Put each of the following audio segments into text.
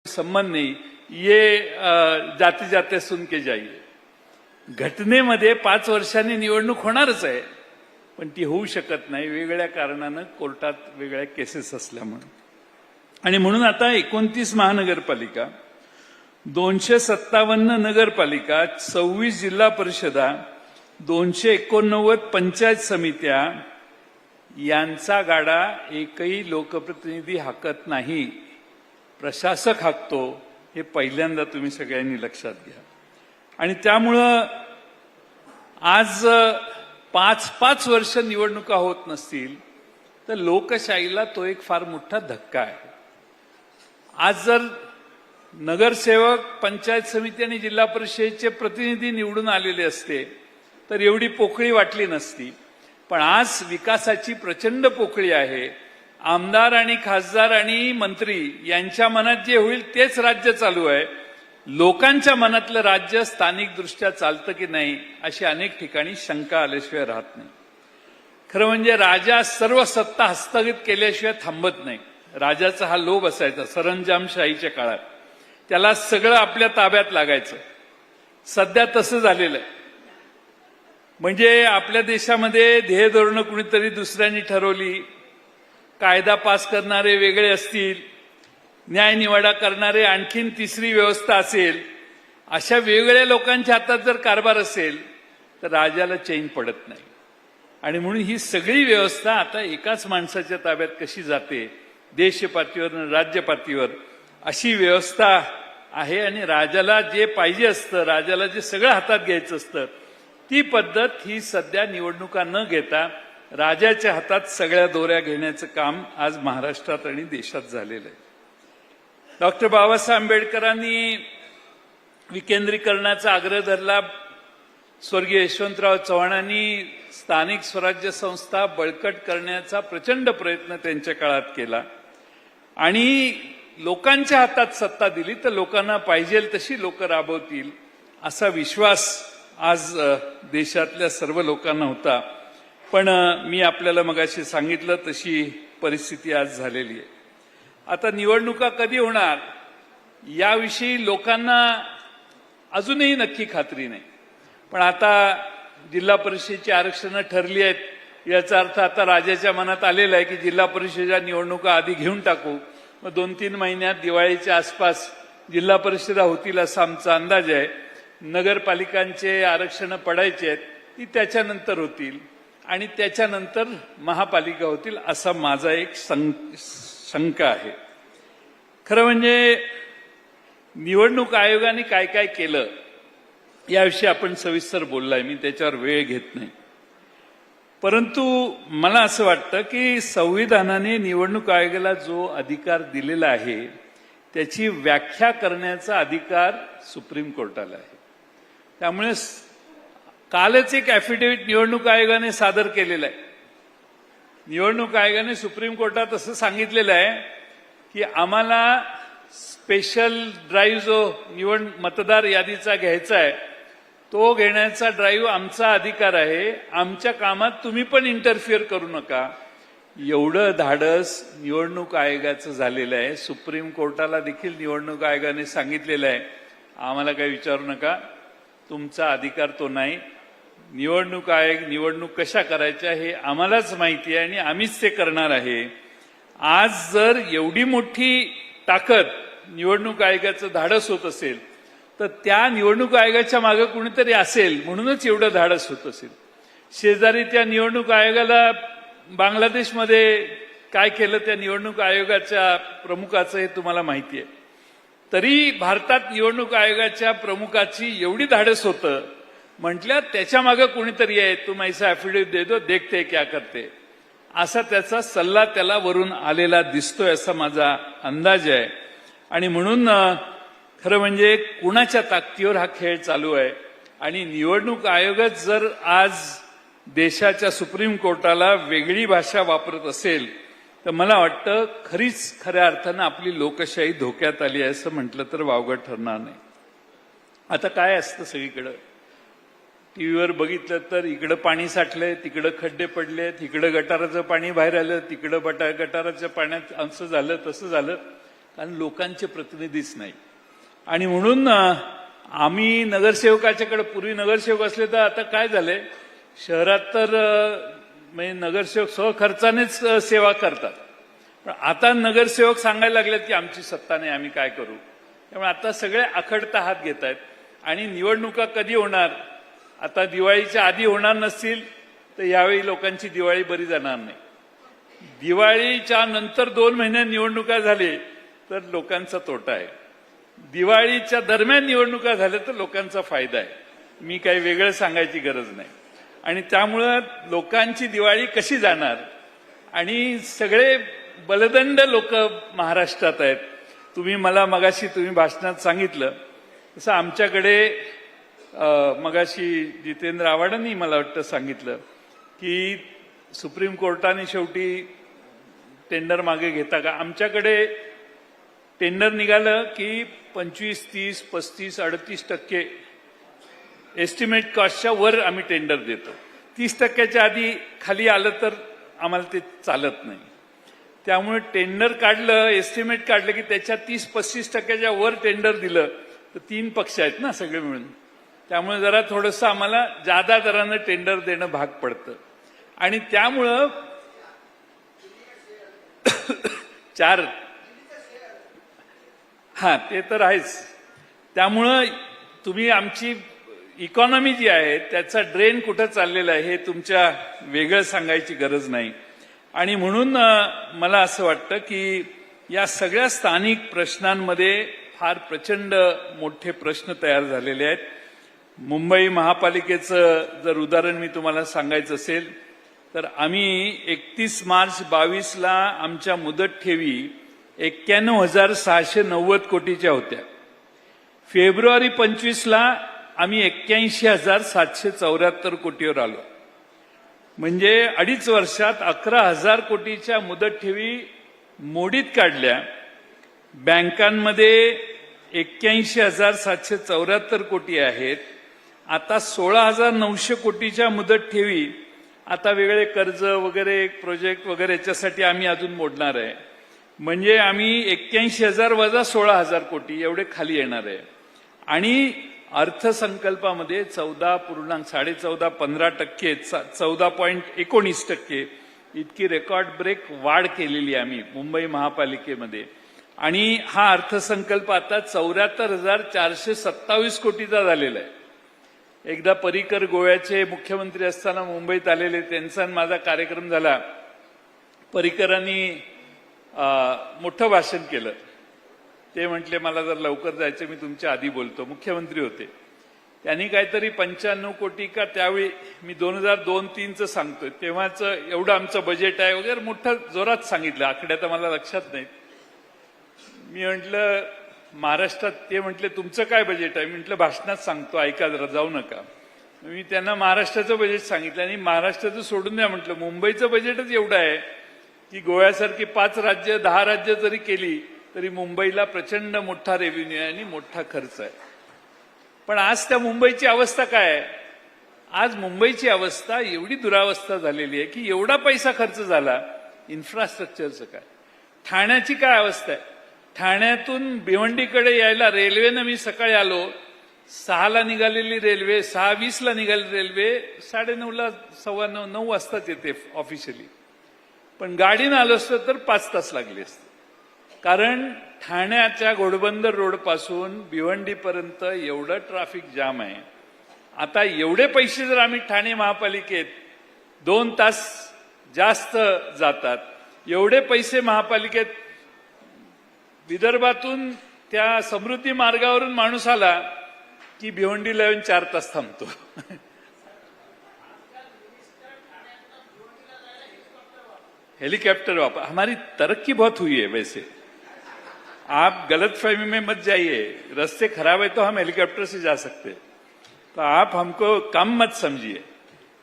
संबंध नहीं, ये जाते जाते सुन के जाइए. घटनेमध्ये 5 वर्षांनी निवडणूक होणारच आहे, पण ती होऊ शकत नाही वेगवेगळ्या कारणानं, कोर्टात वेगळ्या केसेस असल्यामुळे. आणि म्हणून आता 29 महानगरपालिका, 257 नगरपालिका, 26 जिल्हा परिषदा, 289 पंचायत समित्या यांचा गाडा एकही लोकप्रतिनिधी हाकत नाही, प्रशासक हाकतो. हे पहिल्यांदा तुम्ही सगळ्यांनी लक्षात घ्या. आणि त्यामुळं आज 5-5 वर्ष निवडणुका होत नसतील तर लोकशाहीला तो एक फार मोठा धक्का आहे. आज जर नगरसेवक, पंचायत समिती आणि जिल्हा परिषदेचे प्रतिनिधी निवडून आलेले असते तर एवढी पोकळी वाटली नसती. पण आज विकासाची प्रचंड पोकळी आहे. आमदार आणि खासदार आणि मंत्री यांच्या मनात जे होईल तेच राज्य चालू आहे. लोकांच्या मनातलं राज्य स्थानिक दृष्ट्या चालतं की नाही अशी अनेक ठिकाणी शंका आल्याशिवाय राहत नाही. खरं म्हणजे राजा सर्व सत्ता हस्तगत केल्याशिवाय थांबत नाही. राजाचा हा लोभ असायचा सरंजामशाहीच्या काळात, त्याला सगळं आपल्या ताब्यात लागायचं. सध्या तसं झालेलं आहे. म्हणजे आपल्या देशामध्ये ध्येय धोरणं कुणीतरी दुसऱ्यांनी ठरवली, कायदा पास करणारे वेगळे असतील, न्यायनिवाडा करणारे आणखीन तिसरी व्यवस्था असेल, अशा वेगवेगळ्या लोकांच्या हातात जर कारभार असेल तर राजाला चैन पडत नाही. आणि म्हणून ही सगळी व्यवस्था आता एकाच माणसाच्या ताब्यात कशी जाते, देश पातळीवर आणि राज्य पातळीवर, अशी व्यवस्था आहे. आणि राजाला जे पाहिजे असतं, राजाला जे सगळं हातात घ्यायचं असतं, ती पद्धत ही सध्या निवडणुका न घेता राजाच्या हातात सगळ्या दोऱ्या घेण्याचं काम आज महाराष्ट्रात आणि देशात झालेलं आहे. डॉक्टर बाबासाहेब आंबेडकरांनी विकेंद्रीकरणाचा आग्रह धरला. स्वर्गीय यशवंतराव चव्हाणांनी स्थानिक स्वराज्य संस्था बळकट करण्याचा प्रचंड प्रयत्न त्यांच्या काळात केला. आणि लोकांच्या हातात सत्ता दिली तर लोकांना पाहिजे तशी लोक राबवतील असा विश्वास आज देशातल्या सर्व लोकांना होता. पण मी आपल्याला मगाशी सांगितलं तशी परिस्थिती आज झालेली आहे. आता निवडणुका कधी होणार याविषयी लोकांना अजूनही नक्की खात्री नाही. पण आता जिल्हा परिषदेची आरक्षणं ठरली आहेत, याचा अर्थ आता राजाच्या मनात आलेला आहे की जिल्हा परिषदेच्या निवडणुका आधी घेऊन टाकू, मग 2-3 महिन्यात दिवाळीच्या आसपास जिल्हा परिषदा होतील असा आमचा अंदाज आहे. नगरपालिकांचे आरक्षणं पडायचे आहेत, ती त्याच्यानंतर होतील आणि त्याच्यानंतर महापालिका होतील असा माझा एक शंका आहे. खरं म्हणजे निवडणूक आयोगाने काय काय केलं याविषयी आपण सविस्तर बोललाय, मी त्याच्यावर वेळ घेत नाही. परंतु मला असं वाटतं की संविधानाने निवडणूक आयोगाला जो अधिकार दिलेला आहे त्याची व्याख्या करण्याचा अधिकार सुप्रीम कोर्टाला आहे. त्यामुळे कालच एक ॲफिडेव्हिट निवडणूक आयोगाने सादर केलेलं आहे. निवडणूक आयोगाने सुप्रीम कोर्टात असं सांगितलेलं आहे की आम्हाला स्पेशल ड्राईव्ह जो मतदार यादीचा घ्यायचा आहे तो घेण्याचा ड्राईव्ह आमचा अधिकार आहे, आमच्या कामात तुम्ही पण इंटरफिअर करू नका. एवढं धाडस निवडणूक आयोगाचं झालेलं आहे. सुप्रीम कोर्टाला देखील निवडणूक आयोगाने सांगितलेलं आहे आम्हाला काही विचारू नका, तुमचा अधिकार तो नाही. निवडणूक आयोग निवडणूक कशा करायच्या हे आम्हालाच माहिती आहे आणि आम्हीच ते करणार आहे. आज जर एवढी मोठी ताकद निवडणूक आयोगाचं धाडस होत असेल तर त्या निवडणूक आयोगाच्या मागे कुणीतरी असेल म्हणूनच एवढं धाडस होत असेल. शेजारी त्या निवडणूक आयोगाला बांगलादेशमध्ये काय केलं त्या निवडणूक आयोगाच्या प्रमुखाचं हे तुम्हाला माहिती आहे. तरी भारतात निवडणूक आयोगाच्या प्रमुखाची एवढी धाडस होतं म्हटल्या त्याच्या मागे कुणीतरी आहे, तुम ऐसा ॲफिडेव्हिट दे दो, देखते क्या करते, असा त्याचा सल्ला त्याला वरून आलेला दिसतोय असा माझा अंदाज आहे. आणि म्हणून खरं म्हणजे कुणाच्या ताकदीवर हा खेळ चालू आहे. आणि निवडणूक आयोगच जर आज देशाच्या सुप्रीम कोर्टाला वेगळी भाषा वापरत असेल तर मला वाटतं खऱ्या अर्थानं आपली लोकशाही धोक्यात आली आहे असं म्हटलं तर वावगं ठरणार नाही. आता काय असतं सगळीकडं टीव्हीवर बघितलं तर इकडं पाणी साठलंय, तिकडं खड्डे पडलेत, इकडं गटाराचं पाणी बाहेर आलं, तिकडं गटाराच्या पाण्यात असं झालं तसं झालं. कारण लोकांचे प्रतिनिधीच नाही. आणि म्हणून आम्ही नगरसेवकाच्याकडे, पूर्वी नगरसेवक असले तर आता काय झालंय, शहरात तर म्हणजे नगरसेवक स्वखर्चानेच सेवा करतात. पण आता नगरसेवक सांगायला लागलेत की आमची सत्ता नाही, आम्ही काय करू. त्यामुळे आता सगळे आखडता हात घेत आहेत. आणि निवडणुका कधी होणार, आता दिवाळीच्या आधी होणार नसतील तर यावेळी लोकांची दिवाळी बरी जाणार नाही. दिवाळीच्या नंतर 2 महिने निवडणुका झाले तर लोकांचा तोटा आहे. दिवाळीच्या दरम्यान निवडणुका झाल्या तर लोकांचा फायदा आहे. मी काही वेगळं सांगायची गरज नाही. आणि त्यामुळं लोकांची दिवाळी कशी जाणार, आणि सगळे बलदंड लोक महाराष्ट्रात आहेत. तुम्ही मला मगाशी तुम्ही भाषणात सांगितलं तसं आमच्याकडे मगाशी जितेंद्र आव्हाडांनी मला वाटतं सांगितलं की सुप्रीम कोर्टाने शेवटी टेंडर मागे घेता का. आमच्याकडे टेंडर निघालं की 25, 30, 35, 38% एस्टिमेट कॉस्टच्या वर आम्ही टेंडर देतो. 30% आधी खाली आलं तर आम्हाला ते चालत नाही. त्यामुळे टेंडर काढलं, एस्टिमेट काढलं की त्याच्या 30-35% वर टेंडर दिलं तर 3 पक्ष आहेत ना सगळे मिळून. त्यामुळे जरा थोडंसं आम्हाला जादा दरानं टेंडर देणं भाग पडतं. आणि त्यामुळं 4 ते तर आहेच. त्यामुळं तुम्ही आमची इकॉनॉमी जी आहे त्याचा ड्रेन कुठं चाललेला आहे हे तुमच्या वेगळं सांगायची गरज नाही. आणि म्हणून मला असं वाटतं की या सगळ्या स्थानिक प्रश्नांमध्ये फार प्रचंड मोठे प्रश्न तयार झालेले आहेत. मुंबई महापालिकेचं जर उदाहरण मी तुम्हाला सांगायचं असेल तर आम्ही 31 मार्च 22ला आमच्या मुदत ठेवी 91,690 कोटीच्या होत्या. फेब्रुवारी 25ला आम्ही 81,774 कोटीवर आलो. म्हणजे 2.5 वर्षात 11,000 कोटीच्या मुदत ठेवी मोडीत काढल्या. बँकांमध्ये 81,774 कोटी आहेत. आता 16,900 कोटीच्या मुदत ठेवी आता वेगळे कर्ज वगैरे प्रोजेक्ट वगैरे याच्यासाठी आम्ही अजून मोडणार आहे. म्हणजे आम्ही 81,000 वजा 16,000 कोटी एवढे खाली येणार आहे. आणि अर्थसंकल्पामध्ये 14.15% 14.19% इतकी रेकॉर्ड ब्रेक वाढ केलेली आहे आम्ही मुंबई महापालिकेमध्ये. आणि हा अर्थसंकल्प आता 74,427 कोटीचा झालेला आहे. एकदा पर्रिकर गोव्याचे मुख्यमंत्री असताना मुंबईत आलेले, त्यांचा माझा कार्यक्रम झाला. पर्रिकरांनी मोठं भाषण केलं. ते म्हटले मला जर लवकर जायचं, मी तुमच्या आधी बोलतो. मुख्यमंत्री होते. त्यांनी काहीतरी 95 कोटी का, त्यावेळी मी 2002-03चं सांगतोय, तेव्हाचं एवढं आमचं बजेट आहे वगैरे मोठं जोरात सांगितलं. आकड्या तर मला लक्षात नाहीत. मी म्हटलं महाराष्ट्रात, ते म्हटले तुमचं काय बजेट आहे. मी म्हटलं भाषणात सांगतो, ऐका जरा, जाऊ नका. मी त्यांना महाराष्ट्राचं बजेट सांगितलं. आणि महाराष्ट्राचं सोडून द्या म्हटलं, मुंबईचं बजेटच एवढं आहे की गोव्यासारखी 5 राज्य 10 राज्य जरी केली तरी मुंबईला प्रचंड मोठा रेव्हेन्यू आहे आणि मोठा खर्च आहे. पण आज त्या मुंबईची अवस्था काय आहे. आज मुंबईची अवस्था एवढी दुरावस्था झालेली आहे की एवढा पैसा खर्च झाला, इन्फ्रास्ट्रक्चरचं काय. ठाण्याची काय अवस्था आहे. ठाण्यातून भिवंडीकडे यायला रेल्वेनं, मी सकाळी आलो 6ला निघालेली रेल्वे, 6:20ला निघालेली रेल्वे 9:30ला 9:15 वाजताच येते ऑफिशियली. पण गाडीनं आलो असतो तर 5 तास लागले असते. कारण ठाण्याच्या घोडबंदर रोडपासून भिवंडीपर्यंत एवढं ट्रॅफिक जाम आहे. आता एवढे पैसे जर आम्ही ठाणे महापालिकेत 2 तास जास्त जातात, एवढे पैसे महापालिकेत विदर्भातून त्या समृद्धी मार्गावरून माणूस आला की भिवंडीला येऊन 4 तास थांबतो. हेलीकॉप्टर वापर, हमारी तरक्की बहुत हुई है. वैसे आप गलतफहमी में मत जाइए. रास्ते खराब है तो हम हेलीकॉप्टर से जा सकते हैं, तो आप हमको कम मत समझिए.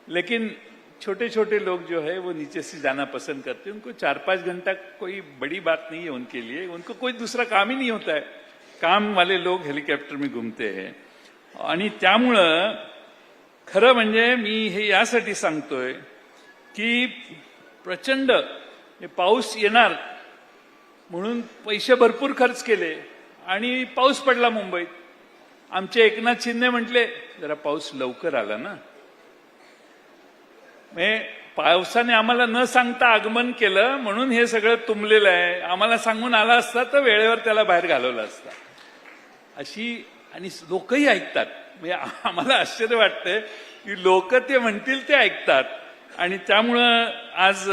लेकिन छोटे छोटे लोग जो है वो नीचे से जाना पसंद करते हैं. उनको 4-5 घंटा कोई बड़ी बात नहीं है उनके लिए. उनको कोई दूसरा काम ही नहीं होता है. काम वाले लोग हेलिकॉप्टर में घूमते हैं. आणि त्यामुळं खरं म्हणजे मी हे यासाठी सांगतोय की प्रचंड पाऊस येणार म्हणून पैसे भरपूर खर्च केले आणि पाऊस पडला मुंबईत. आमचे एकनाथ शिंदे म्हटले जरा पाऊस लवकर आला ना, पावसाने आम्हाला न सांगता आगमन केलं म्हणून हे सगळं तुंबलेलं आहे. आम्हाला सांगून आला असता तर वेळेवर त्याला बाहेर घालवलं असता. अशी आणि लोकही ऐकतात. म्हणजे आम्हाला आश्चर्य वाटतंय की लोक ते म्हणतील ते ऐकतात. आणि त्यामुळं आज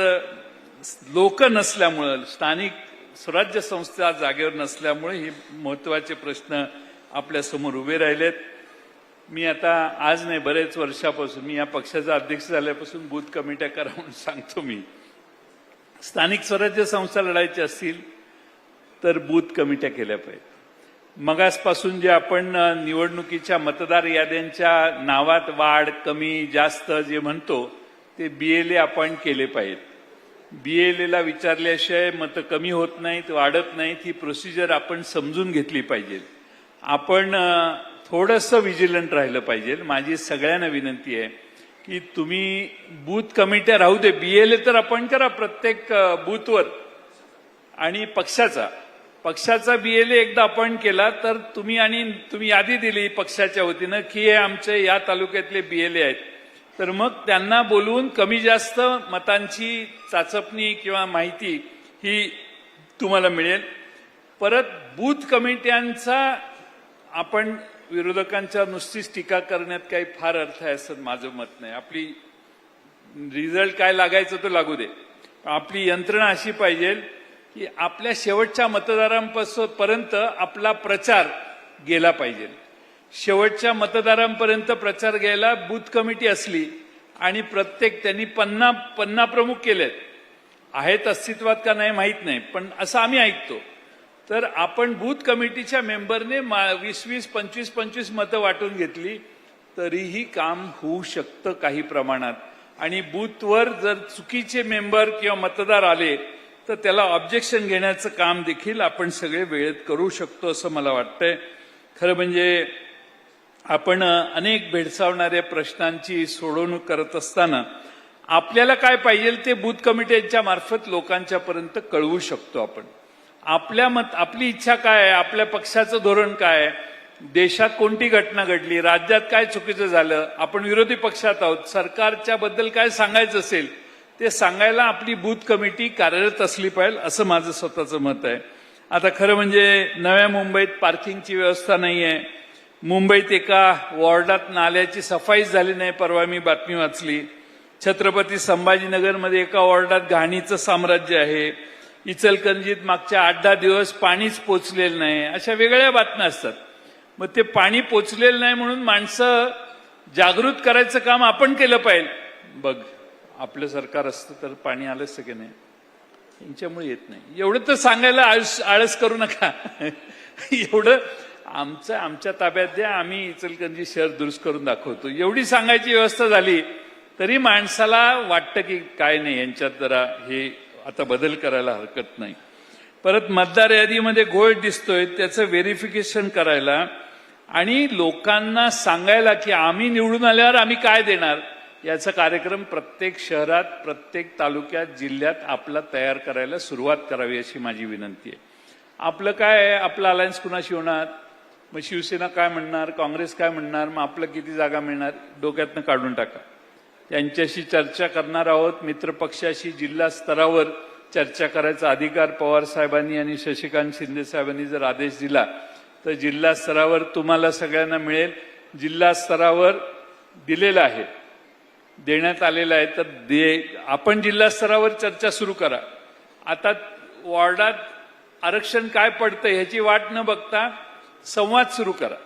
लोक नसल्यामुळं, स्थानिक स्वराज्य संस्था जागेवर नसल्यामुळे हे महत्वाचे प्रश्न आपल्या समोर उभे राहिलेत. मी आता आज नाही, बरेच वर्षापासून मी या पक्षाचा अध्यक्ष झाल्यापासून बूथ कमिट्या करा म्हणून सांगतो. मी स्थानिक स्वराज्य संस्था लढायची असतील तर बूथ कमिट्या केल्या पाहिजेत. मगासपासून जे आपण निवडणुकीच्या मतदार याद्यांच्या नावात वाढ कमी जास्त जे म्हणतो ते BLA अपॉइंट केले पाहिजेत. BLAला विचारल्याशिवाय मतं कमी होत नाहीत, वाढत नाहीत. ही प्रोसिजर आपण समजून घेतली पाहिजे. आपण थोडंसं विजिलंट राहिलं पाहिजे. माझी सगळ्यांना विनंती आहे की तुम्ही बूथ कमिट्या राहू दे, BLA तर अपॉइंट करा प्रत्येक बूथवर. आणि पक्षाचा BLA एकदा अपॉइंट केला तर तुम्ही यादी दिली पक्षाच्या वतीनं की हे आमचे या तालुक्यातले BLA आहेत, तर मग त्यांना बोलवून कमी जास्त मतांची चाचपणी किंवा माहिती ही तुम्हाला मिळेल. परत बूथ कमिट्यांचा आपण विरोधकांच्या नुसतीच टीका करण्यात काही फार अर्थ आहे असं माझं मत नाही. आपली रिझल्ट काय लागायचं तो लागू दे. आपली यंत्रणा अशी पाहिजे की आपल्या शेवटच्या मतदारांपर्यंत आपला प्रचार गेला पाहिजे. शेवटच्या मतदारांपर्यंत प्रचार घ्यायला बूथ कमिटी असली आणि प्रत्येक त्यांनी 50 प्रमुख केलेत, आहेत अस्तित्वात का नाही माहीत नाही, पण असं आम्ही ऐकतो. तर आपण बूथ कमिटीच्या मेंबरने 20-20, 25-25 मतं वाटून घेतली तरीही काम होऊ शकतं काही प्रमाणात. आणि बूथवर जर चुकीचे मेंबर किंवा मतदार आले तर त्याला ऑब्जेक्शन घेण्याचं काम देखील आपण सगळे वेळेत करू शकतो असं मला वाटतंय. खरं म्हणजे आपण अनेक भेडसावणाऱ्या प्रश्नांची सोडवणूक करत असताना आपल्याला काय पाहिजे ते बूथ कमिट्यांच्या मार्फत लोकांच्या पर्यंत कळवू शकतो. आपण आपली इच्छा काय आहे, आपल्या पक्षाचं धोरण काय आहे, देशात कोणती घटना घडली, राज्यात काय चुकीचं झालं, आपण विरोधी पक्षात आहोत, सरकारच्या बद्दल काय सांगायचं असेल ते सांगायला आपली बूथ कमिटी कार्यरत असली पाहिजे असं माझं स्वतःचं मत आहे. आता खरं म्हणजे नव्या मुंबईत पार्किंगची व्यवस्था नाही आहे. मुंबईत एका वॉर्डात नाल्याची सफाईच झाली नाही, परवा मी बातमी वाचली. छत्रपती संभाजीनगरमध्ये एका वॉर्डात घाणीचं साम्राज्य आहे. इचलकरंजीत मागच्या 8-10 दिवस पाणीच पोचलेलं नाही. अशा वेगळ्या बातम्या असतात. मग ते पाणी पोचलेलं नाही म्हणून माणसं जागृत करायचं काम आपण केलं पाहिजे. बघ, आपलं सरकार असतं तर पाणी आलं असतं की नाही, यांच्यामुळे येत नाही. एवढं तर सांगायला आळस करू नका. एवढं आमच्या ताब्यात द्या, आम्ही इचलकरंजी शहर दुरुस्त करून दाखवतो, एवढी सांगायची व्यवस्था झाली तरी माणसाला वाटतं की काय नाही, यांच्यात जरा हे आता बदल करायला हरकत नाही. परत मतदार यादीमध्ये घोळ दिसतोय त्याचं व्हेरिफिकेशन करायला आणि लोकांना सांगायला की आम्ही निवडून आल्यावर आम्ही काय देणार, याचा कार्यक्रम प्रत्येक शहरात, प्रत्येक तालुक्यात, जिल्ह्यात आपला तयार करायला सुरुवात करावी अशी माझी विनंती आहे. आपलं काय आहे, आपलं अलायन्स कुणाशी होणार, मग शिवसेना काय म्हणणार, काँग्रेस काय म्हणणार, मग आपलं किती जागा मिळणार, डोक्यातनं काढून टाका. त्यांच्याशी चर्चा करणार आहोत. मित्रपक्षाशी जिल्हा स्तरावर चर्चा करायचा अधिकार पवार साहेबांनी आणि शशिकांत शिंदे साहेबांनी जर आदेश दिला तर जिल्हा स्तरावर तुम्हाला सगळ्यांना मिळेल. जिल्हा स्तरावर दिलेला आहे, देण्यात आलेला आहे, तर आपण जिल्हा स्तरावर चर्चा सुरू करा. आता वॉर्डात आरक्षण काय पडतं ह्याची वाट न बघता संवाद सुरू करा.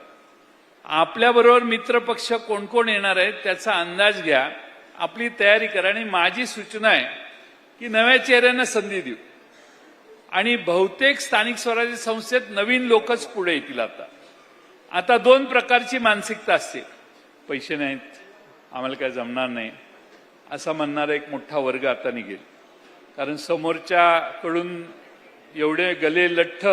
आपल्याबरोबर मित्रपक्ष कोण कोण येणार आहेत त्याचा अंदाज घ्या, आपली तयारी करा. आणि माझी सूचना आहे की नव्या चेहऱ्यांना संधी देऊ आणि बहुतेक स्थानिक स्वराज्य संस्थेत नवीन लोकच पुढे येतील. आता 2 प्रकारची मानसिकता असते. पैसे नाहीत, आम्हाला काय जमणार नाही असं म्हणणारा एक मोठा वर्ग आता निघेल. कारण समोरच्याकडून एवढे गले लठ्ठ,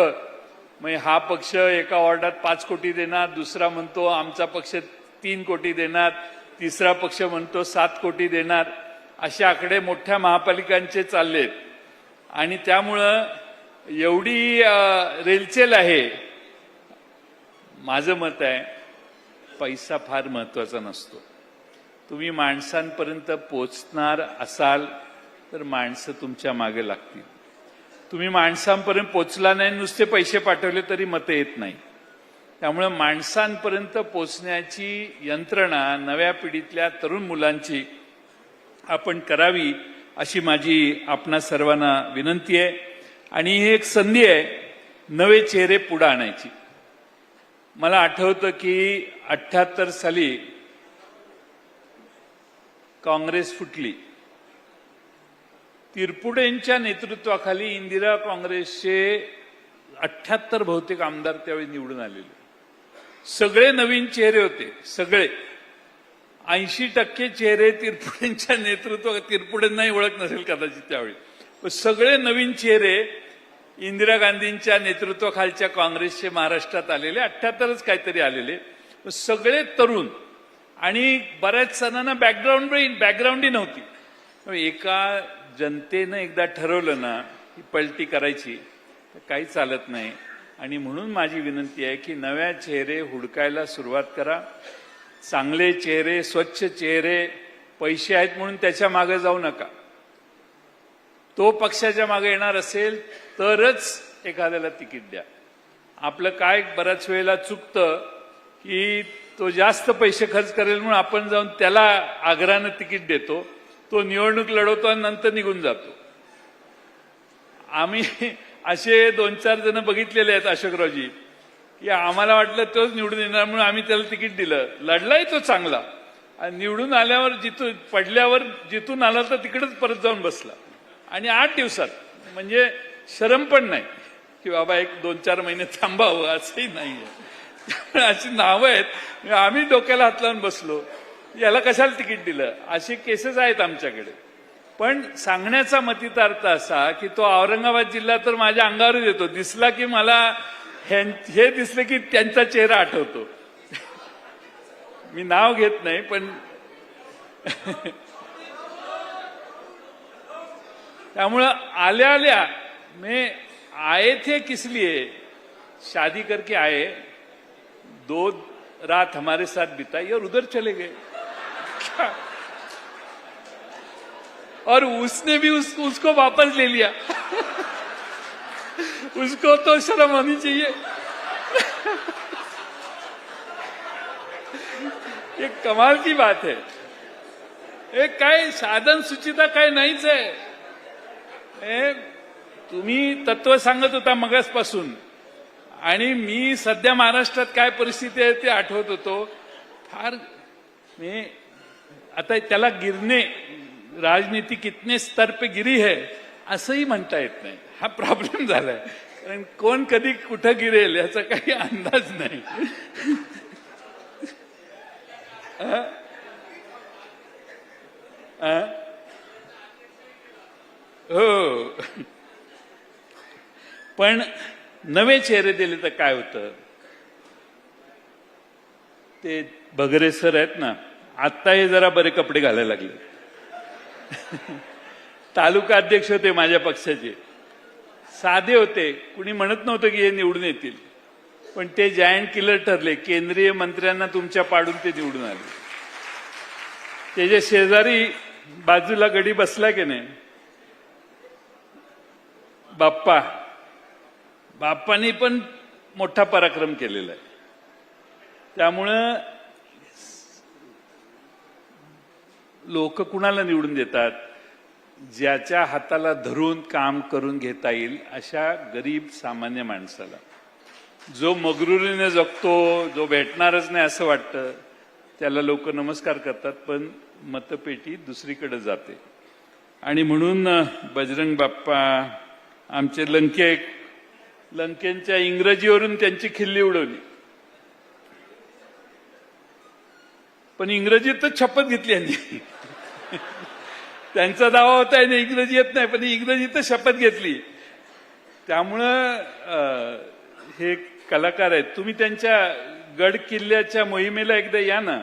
मग हा पक्ष एका वॉर्डात 5 कोटी देणार, दुसरा म्हणतो आमचा पक्ष 3 कोटी देणार, तिसरा पक्ष म्हणतो 7 कोटी देणार, असे आकडे मोठ्या महापालिकांचे चाललेत. आणि त्यामुळं एवढी रेलचेल आहे. माझं मत आहे पैसा फार महत्वाचा नसतो. तुम्ही माणसांपर्यंत पोचणार असाल तर माणसं तुमच्या मागे लागतील. तुम्ही माणसांपर्यंत पोचला नाही, नुसते पैसे पाठवले तरी मतं येत नाही. त्यामुळे माणसांपर्यंत पोचण्याची यंत्रणा नव्या पिढीतल्या तरुण मुलांची आपण करावी अशी माझी आपणा सर्वांना विनंती आहे. आणि ही एक संधी आहे नवे चेहरे पुढे आणायची. मला आठवतं की 78 साली काँग्रेस फुटली. तिरपुडेंच्या नेतृत्वाखाली इंदिरा काँग्रेसचे 78 बहुतेक आमदार त्यावेळी निवडून आलेले. सगळे नवीन चेहरे होते. सगळे 80% चेहरे तिरपुडेंच्या नेतृत्व, तिरपुडेंनाही ओळख नसेल कदाचित त्यावेळी, पण सगळे नवीन चेहरे इंदिरा गांधींच्या नेतृत्वाखालच्या काँग्रेसचे महाराष्ट्रात आलेले, 78च काहीतरी आलेले, सगळे तरुण. आणि बऱ्याच जणांना बॅकग्राऊंडही नव्हती. एका जनतेनं एकदा ठरवलं ना की पलटी करायची तर काही चालत नाही. आणि म्हणून माझी विनंती आहे की नव्या चेहरे हुडकायला सुरुवात करा. चांगले चेहरे, स्वच्छ चेहरे, पैसे आहेत म्हणून त्याच्या मागे जाऊ नका. तो पक्षाच्या मागे येणार असेल तरच एखाद्याला तिकीट द्या. आपलं काय बऱ्याच वेळेला चुकतं की तो जास्त पैसे खर्च करेल म्हणून आपण जाऊन त्याला आग्रहानं तिकीट देतो. तो निवडणूक लढवतो आणि नंतर निघून जातो. आम्ही असे 2-4 जण बघितलेले आहेत अशोकरावजी, की आम्हाला वाटलं तोच निवडून येणार म्हणून आम्ही त्याला तिकीट दिलं. लढलाय तो चांगला आणि निवडून आल्यावर पडल्यावर जिथून आला तर तिकडेच परत जाऊन बसला. आणि 8 दिवसात, म्हणजे शरम पण नाही की बाबा 1-2-4 महिने थांबावं असंही नाहीये. अशी नावं आहेत. आम्ही डोक्याला हात लावून बसलो, याला कशाला तिकीट दिलं. असे केसेस आहेत आमच्याकडे. पण सांगण्याचा मतितार्थ असा की तो औरंगाबाद जिल्हा तर माझ्या अंगावर येतो. दिसला की मला हे दिसलं की त्यांचा चेहरा आठवतो. मी नाव घेत नाही, पण त्यामुळं आल्या आल्या मैं आए थे किस लिए, शादी करके आए, 2 रात हमारे साथ बिताई और उधर चले गए. और उसने भी उसको वापस ले लिया. उसको तो शर्म आनी चाहिए. ये कमाल की बात है. एक काय साधन सुचिता काय नाहीच आहे. तुम्ही तत्व सांगत होता मगासपासून आणि मी सध्या महाराष्ट्रात काय परिस्थिती आहे ते आठवत होतो. फार मी आता त्याला गिरणे, राजनीती कितने स्तर पे गिरी है असंही म्हणता येत नाही. हा प्रॉब्लेम झालाय. कारण कोण कधी कुठं गिरेल याचा काही अंदाज नाही. हो, पण नवे चेहरे दिले तर काय होतं. ते भगरे सर आहेत ना, आत्ता हे जरा बरे कपडे घालायला लागले. तालुका अध्यक्ष होते माझ्या पक्षाचे, साधे होते, कुणी म्हणत नव्हतं की हे निवडून येतील. पण ते जायंट किलर ठरले. केंद्रीय मंत्र्यांना तुमच्या पाडून ते निवडून आले. त्याच्या शेजारी बाजूला गडी बसला की नाही, बाप्पानी पण मोठा पराक्रम केलेला आहे. त्यामुळं लोक कुणाला निवडून देतात, ज्याच्या हाताला धरून काम करून घेता येईल अशा गरीब सामान्य माणसाला. जो मगरुरीने जगतो, जो भेटणारच नाही असं वाटतं, त्याला लोक नमस्कार करतात, पण मतपेटी दुसरीकडे जाते. आणि म्हणून बजरंग बाप्पा, आमचे लंकेंच्या इंग्रजीवरून त्यांची खिल्ली उडवली. पण इंग्रजीतच शपथ घेतली यांनी. त्यांचा दावा होता इंग्रजी येत नाही, पण इंग्रजीतच शपथ घेतली. त्यामुळं हे कलाकार आहेत. तुम्ही त्यांच्या गड किल्ल्याच्या मोहिमेला एकदा या ना.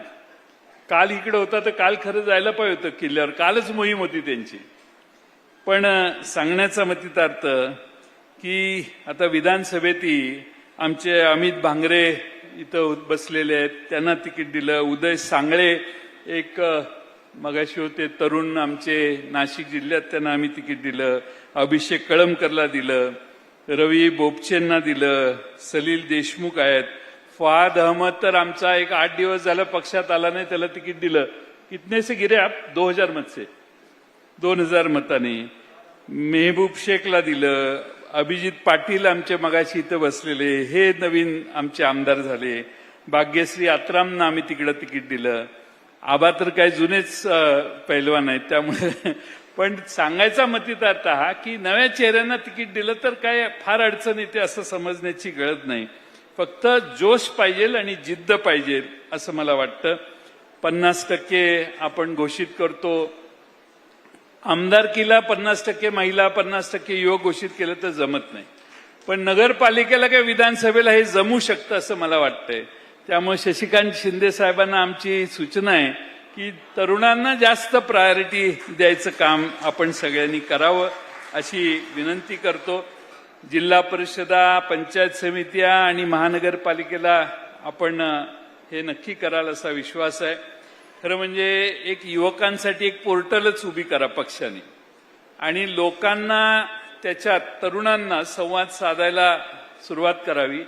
काल इकडे होता तर काल खरं जायला पाहिजे होतं किल्ल्यावर. कालच मोहीम होती त्यांची. पण सांगण्याचा मतितार्थ की आता विधानसभेतही आमचे अमित भांगरे इथं बसलेले आहेत, त्यांना तिकीट दिलं. उदय सांगळे एक मगाशी होते तरुण आमचे नाशिक जिल्ह्यात, त्यांना आम्ही तिकीट दिलं. अभिषेक कळमकरला दिलं, रवी बोपचेंना दिलं, सलील देशमुख आहेत. फवाद अहमद तर आमचा एक 8 दिवस झाला पक्षात आला नाही, त्याला तिकीट दिलं. कितने से गिरे आप? 2000 मत से, 2000 मतांनी. मेहबूब शेखला दिलं. अभिजित पाटील आमचे मगाशी इथं बसलेले, हे नवीन आमचे आमदार झाले. भाग्यश्री आत्रामना आम्ही तिकडं तिकीट दिलं. आबा तर काय जुनेच पैलवान आहेत, त्यामुळे पण सांगायचा मतितार्थ हा की नव्या चेहऱ्यांना तिकीट दिलं तर काय फार अडचण येते असं समजण्याची गरज नाही. फक्त जोश पाहिजे आणि जिद्द पाहिजे असं मला वाटतं. 50% आपण घोषित करतो. आमदारकीला 50% महिला, 50% युवक घोषित केलं तर जमत नाही. पण नगरपालिकेला काय विधानसभेला हे जमू शकतं असं मला वाटतंय. त्यामुळे शशिकांत शिंदे साहेबांना आमची सूचना आहे की तरुणांना जास्त प्रायोरिटी द्यायचं काम आपण सगळ्यांनी करावं अशी विनंती करतो. जिल्हा परिषदा, पंचायत समित्या आणि महानगरपालिकेला आपण हे नक्की कराल असा विश्वास आहे. खरं म्हणजे एक युवकांसाठी एक पोर्टलच उभी करा पक्षाने आणि लोकांना त्याच्यात तरुणांना संवाद साधायला सुरुवात करावी.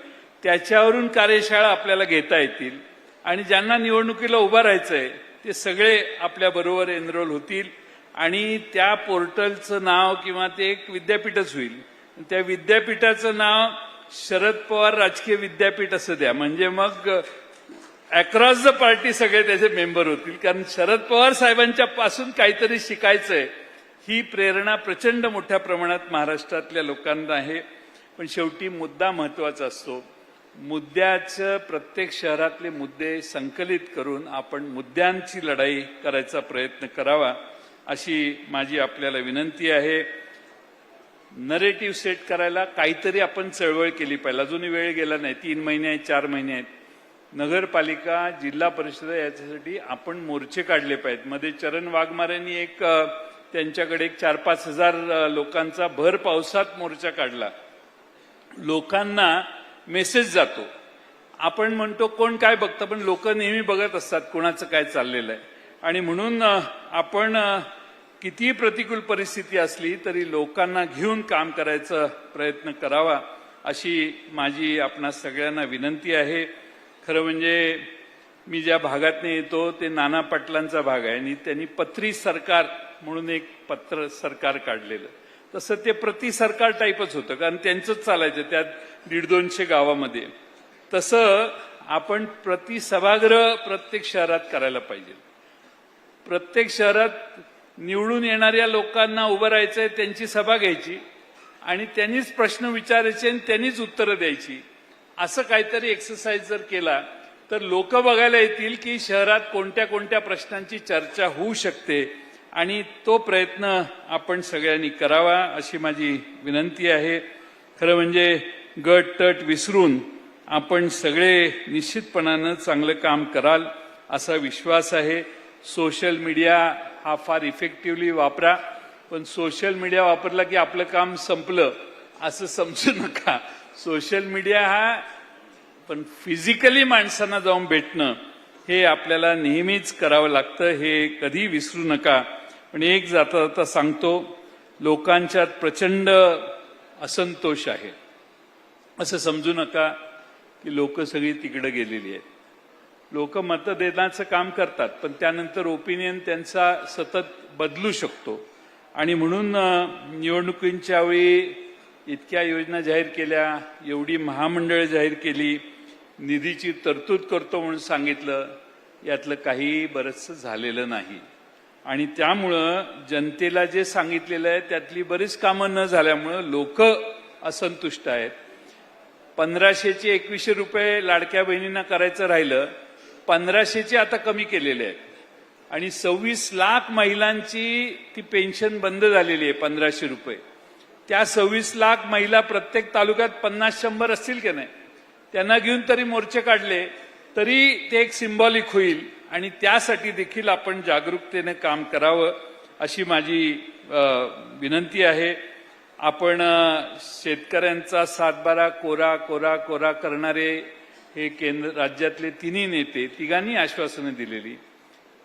त्याच्यावरून कार्यशाळा आपल्याला घेता येतील आणि ज्यांना निवडणुकीला उभं राहायचंय ते सगळे आपल्या बरोबर एनरोल होतील आणि त्या पोर्टलचं नाव किंवा ते एक विद्यापीठच होईल. त्या विद्यापीठाचं नाव शरद पवार राजकीय विद्यापीठ असं द्या, म्हणजे मग अक्रॉस द पार्टी सगळे त्याचे मेंबर होतील. कारण शरद पवार साहेबांच्या पासून काहीतरी शिकायचंय ही प्रेरणा प्रचंड मोठ्या प्रमाणात महाराष्ट्रातल्या लोकांना आहे. पण शेवटी मुद्दा महत्वाचा असतो. मुद्द्याचं प्रत्येक शहरातले मुद्दे संकलित करून आपण मुद्द्यांची लढाई करायचा प्रयत्न करावा अशी माझी आपल्याला विनंती आहे. नरेटिव्ह सेट करायला काहीतरी आपण चळवळ केली पाहिजे. अजूनही वेळ गेला नाही, 3 महिने आहेत, 4 महिने आहेत. नगरपालिका, जिल्हा परिषद याच्यासाठी आपण मोर्चे काढले पाहिजेत. मध्ये चरण वाघमारेंनी एक त्यांच्याकडे 4-5 हजार लोकांचा भर पावसात मोर्चा काढला. लोकांना मेसेज जातो. आपण म्हणतो कोण काय बघतं, पण लोक नेहमी बघत असतात कोणाचं काय चाललेलं आहे. आणि म्हणून आपण कितीही प्रतिकूल परिस्थिती असली तरी लोकांना घेऊन काम करायचा प्रयत्न करावा अशी माझी आपणा सगळ्यांना विनंती आहे. खरं म्हणजे मी ज्या भागातून येतो ते नाना पाटलांचा भाग आहे आणि त्यांनी पत्री सरकार म्हणून एक पत्र सरकार काढलेलं. तसं ते प्रति सरकार टाईपच होतं, कारण त्यांचंच चालायचं त्यात 150-200 गावामध्ये. तसं आपण प्रति सभागृह प्रत्येक शहरात करायला पाहिजे. प्रत्येक शहरात निवडून येणाऱ्या लोकांना उभं राहायचंय, त्यांची सभा घ्यायची आणि त्यांनीच प्रश्न विचारायचे आणि त्यांनीच उत्तरं द्यायची. असं काहीतरी एक्सरसाइज जर केला तर लोक बघायला येतील की शहरात कोणत्या कोणत्या प्रश्नांची चर्चा होऊ शकते आणि तो प्रयत्न आपण सगळ्यांनी करावा अशी माझी विनंती आहे. खरं म्हणजे गट तट विसरून आपण सगळे निश्चितपणानं चांगलं काम कराल असा विश्वास आहे. सोशल मीडिया हा फार इफेक्टिव्हली वापरा, पण सोशल मीडिया वापरला की आपलं काम संपलं असं समजू नका. सोशल मीडिया हा पण फिजिकली माणसांना जाऊन भेटणं हे आपल्याला नेहमीच करावं लागतं, हे कधी विसरू नका. पण एक जाता जाता सांगतो, लोकांच्यात प्रचंड असंतोष आहे. असं समजू नका की लोक सगळी तिकडे गेलेली आहेत. लोक मतं देण्याचं काम करतात, पण त्यानंतर ओपिनियन त्यांचा सतत बदलू शकतो. आणि म्हणून निवडणुकींच्या वेळी इतक्या योजना जाहीर केल्या, एवढी महामंडळ जाहीर केली, निधीची तरतूद करतो म्हणून सांगितलं, यातलं काही बरंचसं झालेलं नाही. आणि त्यामुळं जनतेला जे सांगितलेलं आहे त्यातली बरीच कामं न झाल्यामुळं लोक असंतुष्ट आहेत. 1500चे 2100 रुपये लाडक्या बहिणींना करायचं राहिलं, 1500चे आता कमी केलेले आहेत. आणि 26 लाख महिलांची ती पेन्शन बंद झालेली आहे 1500 रुपये. त्या 26 लाख महिला प्रत्येक तालुक्यात 50-100 असतील की नाही, त्यांना घेऊन तरी मोर्चे काढले तरी ते एक सिंबॉलिक होईल आणि त्यासाठी देखील आपण जागरूकतेने काम करावं अशी माझी विनंती आहे. आपण शेतकऱ्यांचा सातबारा कोरा कोरा कोरा करणारे हे केंद्र राज्यातले तिन्ही नेते तिघांनी आश्वासनं दिलेली.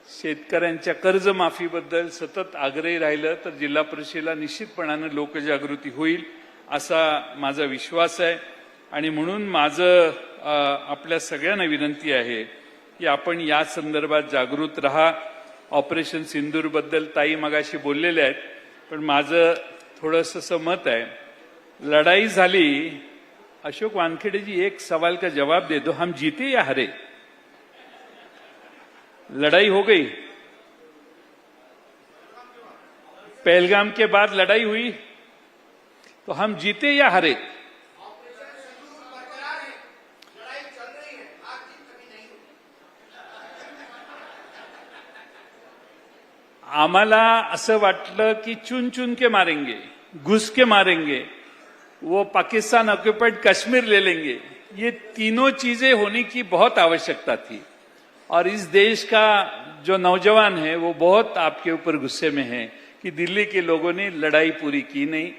शेतकऱ्यांच्या कर्जमाफीबद्दल सतत आग्रही राहिलं तर जिल्हा परिषदेला निश्चितपणानं लोकजागृती होईल असा माझा विश्वास आहे. आणि म्हणून माझं आपल्या सगळ्यांना विनंती आहे की आपण या संदर्भात जागृत राहा. ऑपरेशन सिंदूरबद्दल ताई मगाशी बोललेले आहेत, पण माझं थोडंसं मत आहे, लढाई झाली. अशोक वानखेड़े जी एक सवाल का जवाब दे दो, हम जीते या हारे? लड़ाई हो गई, पहलगाम के बाद लड़ाई हुई, तो हम जीते या हारे? आम्हाला असं वाटलं की चुन चुन के मारेंगे, घुस के मारेंगे, वो पाकिस्तान ऑक्युपाइड कश्मीर ले लेंगे. ये तीनों चीजें होने की बहुत आवश्यकता थी. और इस देश का जो नौजवान है वो बहुत आपके ऊपर गुस्से में है कि दिल्ली के लोगों ने लड़ाई पूरी की नहीं.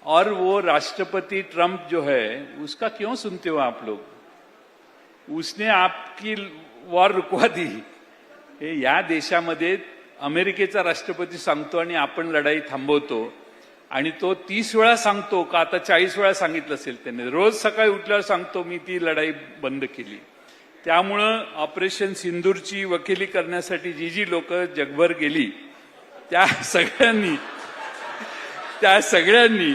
और वो राष्ट्रपति ट्रंप जो है उसका क्यों सुनते हो आप लोग? उसने आपकी वॉर रुकवा दी. या देशामध्ये अमेरिकेचा राष्ट्रपती सांगतो आणि आपण लढाई थांबवतो, आणि तो 30 वेळा सांगतो का आता 40 वेळा सांगितलं असेल त्याने. रोज सकाळी उठल्यावर सांगतो मी ती लढाई बंद केली. त्यामुळं ऑपरेशन सिंदूरची वकिली करण्यासाठी जी जी लोक जगभर गेली त्या सगळ्यांनी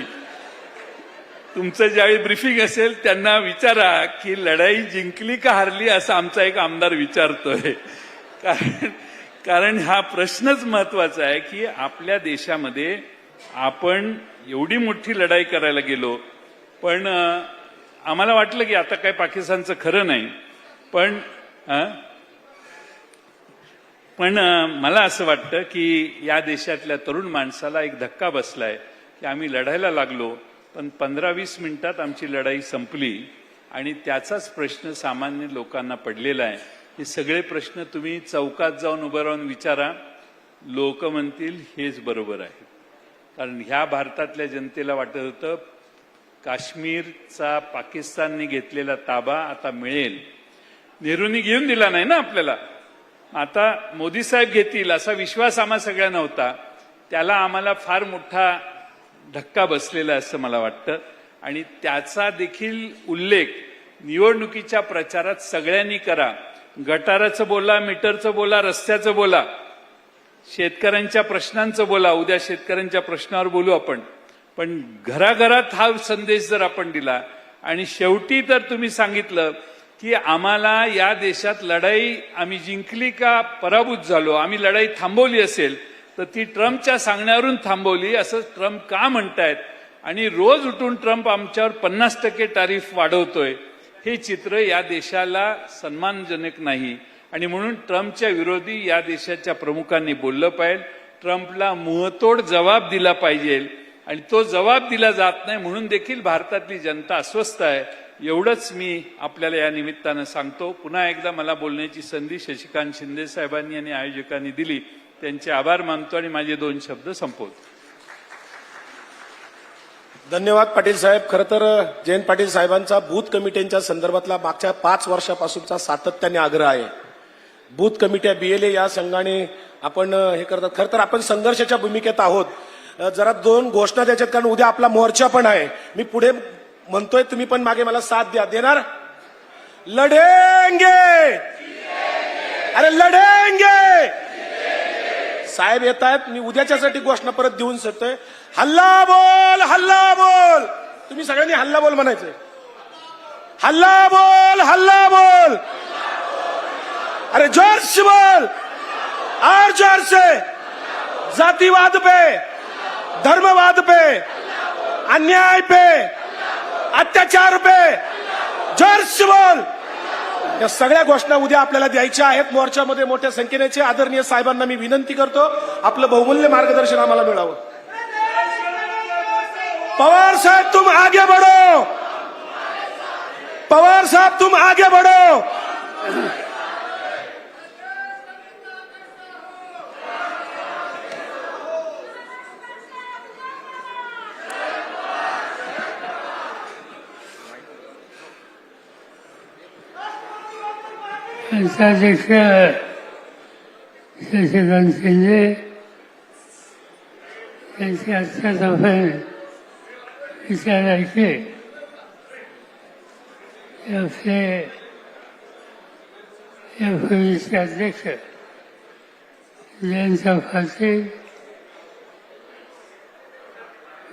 तुमचं ज्यावेळी ब्रीफिंग असेल त्यांना विचारा की लढाई जिंकली का हारली असं आमचा एक आमदार विचारतोय. कारण हा प्रश्नच महत्वाचा आहे की आपल्या देशामध्ये आपण एवढी मोठी लढाई करायला गेलो, पण आम्हाला वाटलं की आता काय पाकिस्तानचं खरं नाही. पण मला असं वाटतं की या देशातल्या तरुण माणसाला एक धक्का बसलाय की आम्ही लढायला लागलो, पण 15-20 मिनिटात आमची लढाई संपली आणि त्याचाच प्रश्न सामान्य लोकांना पडलेला आहे. हे सगळे प्रश्न तुम्ही चौकात जाऊन उभं राहून विचारा, लोक म्हणतील हेच बरोबर आहे. कारण ह्या भारतातल्या जनतेला वाटत होतं काश्मीरचा पाकिस्तानने घेतलेला ताबा आता मिळेल. नेहरूंनी घेऊन दिला नाही ना आपल्याला, आता मोदी साहेब घेतील असा विश्वास आम्हा सगळ्यांना होता. त्याला आम्हाला फार मोठा धक्का बसलेला असं मला वाटतं. आणि त्याचा देखील उल्लेख निवडणुकीच्या प्रचारात सगळ्यांनी करा. गटाराचं बोला, मीटरचं बोला, रस्त्याचं बोला, शेतकऱ्यांच्या प्रश्नांचं बोला. उद्या शेतकऱ्यांच्या प्रश्नावर बोलू आपण. पण घराघरात हा संदेश जर आपण दिला आणि शेवटी तर तुम्ही सांगितलं की आम्हाला या देशात लढाई आम्ही जिंकली का पराभूत झालो, आम्ही लढाई थांबवली असेल तर ती ट्रम्पच्या सांगण्यावरून थांबवली असं ट्रम्प का म्हणतायत. आणि रोज उठून ट्रम्प आमच्यावर 50% टॅरिफ वाढवतोय. हे चित्र या देशाला सन्मानजनक नाही. आणि म्हणून ट्रम्पच्या विरोधी या देशाच्या प्रमुखांनी बोललं पाहिजे. ट्रम्पला मुहतोड जबाब दिला पाहिजे. आणि तो जबाब दिला जात नाही म्हणून देखील भारतातली जनता अस्वस्थ आहे. एवढंच मी आपल्याला या निमित्तानं सांगतो. पुन्हा एकदा मला बोलण्याची संधी शशिकांत शिंदे साहेबांनी आणि आयोजकांनी दिली, त्यांचे आभार मानतो आणि माझे 2 शब्द संपवतो. धन्यवाद पाटील साहेब. खरं तर जयंत पाटील साहेबांचा बूथ कमिट्यांच्या संदर्भातला मागच्या 5 वर्षापासूनचा सातत्याने आग्रह आहे. बूथ कमिट्या BLA या संघाने आपण हे करतात. खरं तर आपण संघर्षाच्या भूमिकेत आहोत. जरा 2 घोषणा द्यायच्यात कारण उद्या आपला मोर्चा पण आहे. मी पुढे म्हणतोय, तुम्ही पण मागे मला साथ द्या. देणार? लढेंगे, अरे लढेंगे. साहेब येत आहेत. मी उद्याच्यासाठी घोषणा परत देऊन शकतोय. हल्ला बोल, हल्ला बोल. तुम्ही सगळ्यांनी हल्ला बोल म्हणायचंय. हल्ला बोल, हल्ला बोल. अरे जोर से बोल, और जोर से. जातिवाद पे, धर्मवाद पे, अन्याय पे, अत्याचार पे जोर से बोल. या सगळ्या घोषणा उद्या आपल्याला द्यायच्या आहेत. मोर्चामध्ये मोठ्या संख्येने आदरणीय साहेबांना मी विनंती करतो, आपलं बहुमूल्य मार्गदर्शन आम्हाला मिळावं. पवार साहब तुम आगे बढ़ो, पवार साहब तुम आगे बढ़ो. संस्थाध्यक्ष शशिकांत शिंदे यांचे आजच्या सभेने विचार ऐकले आपले यापूर्वीचे अध्यक्ष जयंत पाटील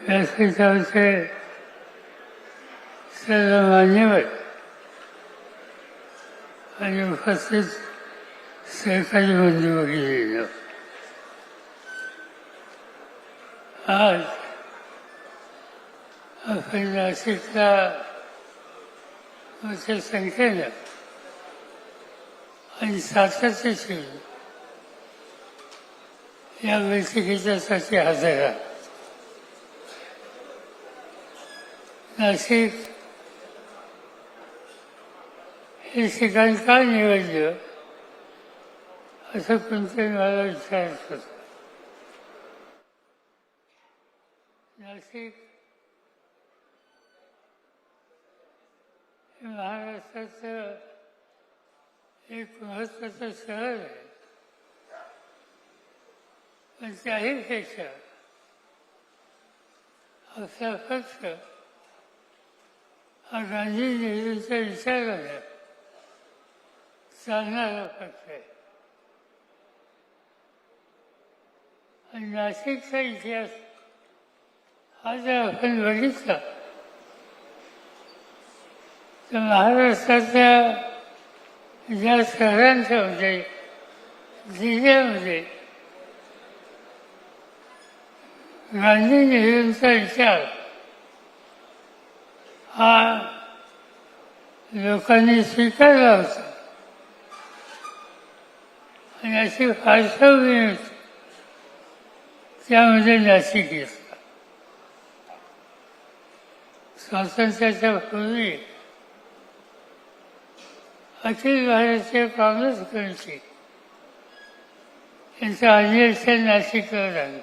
व्यासपीठावरचे सर्व मान्यवर आणि उपस्थित सरकारी बंधू भगिनींनो, आज आपण नाशिकला मोठ्या संख्येनं आणि सातत्याची या बैठकीच्यासाठी हजर आहात. नाशिक हे ठिकाण का निवडलं असं कोणतरी मला विचारत होतं. नाशिक हे महाराष्ट्राचं एक महत्वाचं शहर आहे, पण त्याहीपेक्षा आपला पक्ष हा गांधी नेहरूंच्या विचाराने चालणारा पक्ष आहे. आणि नाशिकचा इतिहास हा जर आपण बघितला तर महाराष्ट्राच्या ज्या शहरांच्या मध्ये जिल्ह्यामध्ये गांधी नेहरूंचा विचार हा लोकांनी स्वीकारला होता आणि अशी पार्श्वभूमी होती, त्यामध्ये नाशिक येतं. स्वातंत्र्याच्या पूर्वी अखिल भारतीय काँग्रेस कमिटी यांचं अधिवेशन नाशिकला झालं.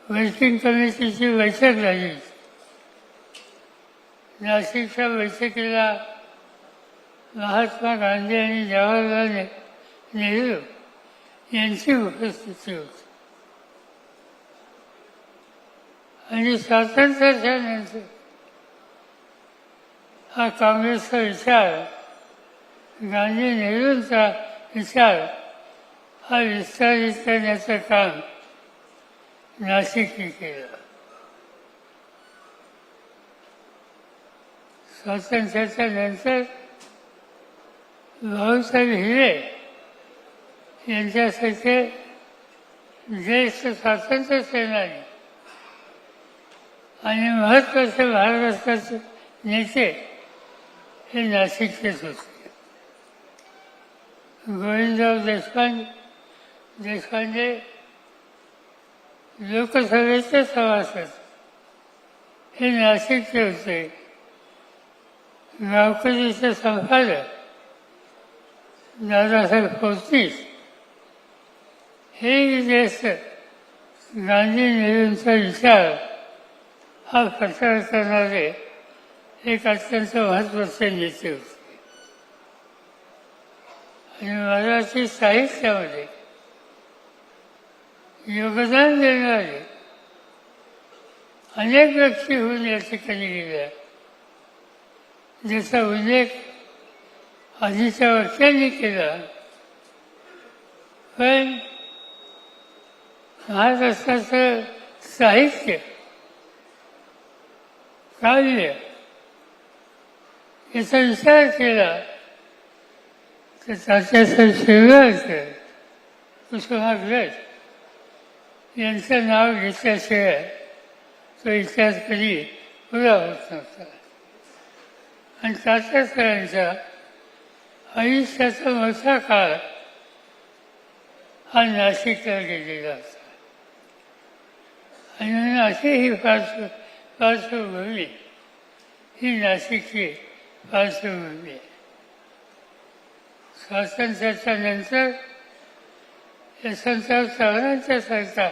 वर्किंग कमिटीची बैठक झाली. नाशिकच्या बैठकीला महात्मा गांधी आणि जवाहरलाल नेहरू यांची उपस्थिती होती. आणि स्वातंत्र्याच्या नंतर हा काँग्रेसचा विचार, गांधी नेहरूंचा विचार हा विस्तारित करण्याचं काम नाशिकने केलं. स्वातंत्र्याच्या नंतर भाऊसाहेब हिरे यांच्यासारखे ज्येष्ठ स्वातंत्र्य सेनानी आणि महत्वाचे महाराष्ट्राचे नेते हे नाशिकचेच होते. गोविंदराव देशपांडे लोकसभेचे सभासद हे नाशिकचे होते. गावकरीचे संपादक दादासाहेब फडणवीस हे ज्येष्ठ गांधी नेहरूंचा विचार हा प्रचार करणारे एक अत्यंत महत्त्वाचे नेते होते. आणि मराठी साहित्यामध्ये योगदान देणारे अनेक व्यक्ती होऊन या ठिकाणी गेल्या, ज्याचा उल्लेख आधीच्या वक्त्यांनी केला. पण महाराष्ट्राचं साहित्य, काव्य याचा विचार केला तर तात्यासाहेब शिवराळकर, कुसुमाग्रज यांचं नाव घेतल्याशिवाय तो इतिहास कधी पुरा होत नव्हता. आणि तात्यासाहेबांच्या आयुष्याचा मोठा काळ हा नाशिकला गेलेला होता. आणि म्हणून अशी ही पार्श्वभूमी ही नाशिकची पार्श्वभूमी आहे. स्वातंत्र्याच्या नंतर यशवंतराव चव्हाणांच्या सारखा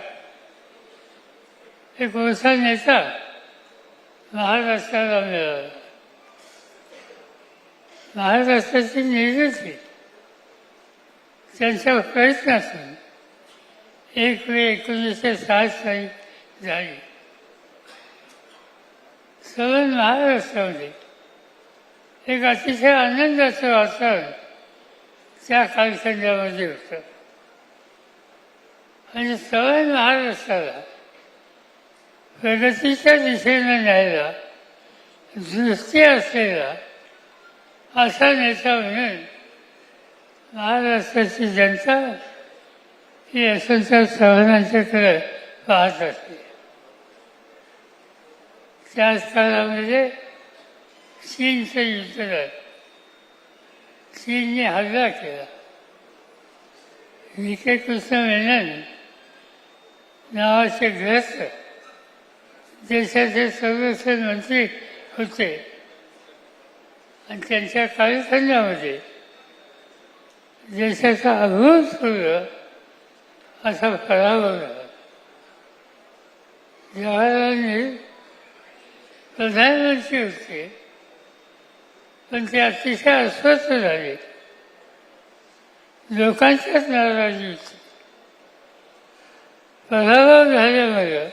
एक मोठा नेता महाराष्ट्राला मिळाला. महाराष्ट्राची निर्मिती त्यांच्या प्रयत्नातून एक मे 1960 साली झाली. सगळं महाराष्ट्रामध्ये एक अतिशय आनंदाचं वातावरण त्या कालखंडामध्ये होतं आणि सगळ्या महाराष्ट्राला प्रगतीच्या दिशेने न्यायला दृष्टी असलेला असा नेता म्हणून महाराष्ट्राची जनता ही यशवंतराव चव्हाणांच्याकडे पाहत असते. त्याच काळामध्ये चीनचं युद्ध झालं. चीनने हल्ला केला. व्ही के कृष्ण मेनन नावाचे ग्रस्त देशाचे संरक्षण मंत्री होते आणि त्यांच्या कालखंडामध्ये देशाचा अभूतपूर्व असा पराभव झाला. जवाहरलाल नेहरू प्रधानमंत्री होते, पण ते अतिशय अस्वस्थ झाले. लोकांच्याच नाराजी होती. पराभव झाल्यामुळे